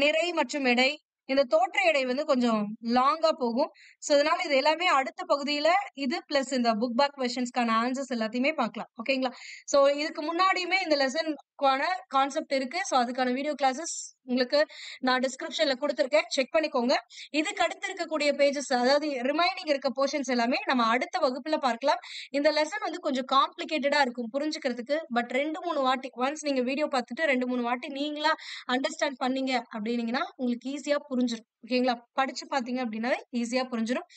நிறை மற்றும் எடை, இந்த தோற்ற எடை வந்து கொஞ்சம் லாங்கா போகும். சோ அதனால இது எல்லாமே அடுத்த பகுதியில இது பிளஸ் இந்த புக் பேக் கொஸ்டின்ஸ்க்கான ஆன்சர்ஸ் எல்லாத்தையுமே பார்க்கலாம். ஓகேங்களா? சோ இதுக்கு முன்னாடியுமே இந்த லெசன்க்கான கான்செப்ட் இருக்கு. சோ அதுக்கான வீடியோ கிளாஸஸ் உங்களுக்கு நான் டிஸ்கிரிப்ஷன்ல கொடுத்திருக்கேன். செக் பண்ணிக்கோங்க. இதுக்கு அடுத்து இருக்கக்கூடிய பேஜஸ், அதாவது ரிமைனிங் இருக்க போர்ஷன்ஸ் எல்லாமே நம்ம அடுத்த வகுப்புல பார்க்கலாம். இந்த லெசன் வந்து கொஞ்சம் காம்ப்ளிகேட்டடா இருக்கும் புரிஞ்சுக்கிறதுக்கு. பட் 2-3 வாட்டி ஒன்ஸ் நீங்க வீடியோ பார்த்துட்டு 2-3 வாட்டி நீங்களா அண்டர்ஸ்டாண்ட் பண்ணீங்க அப்படின்னீங்கன்னா உங்களுக்கு ஈஸியா புரிஞ்சிடும். ஓகேங்களா? படிச்சு பாத்தீங்க அப்படின்னாவே ஈஸியா புரிஞ்சிடும்.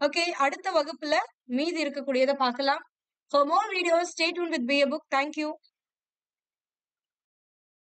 ஓகே, அடுத்த வகுப்புல மீதி இருக்கக்கூடியதை பார்க்கலாம். For more videos, stay tuned with Be a Book. Thank you.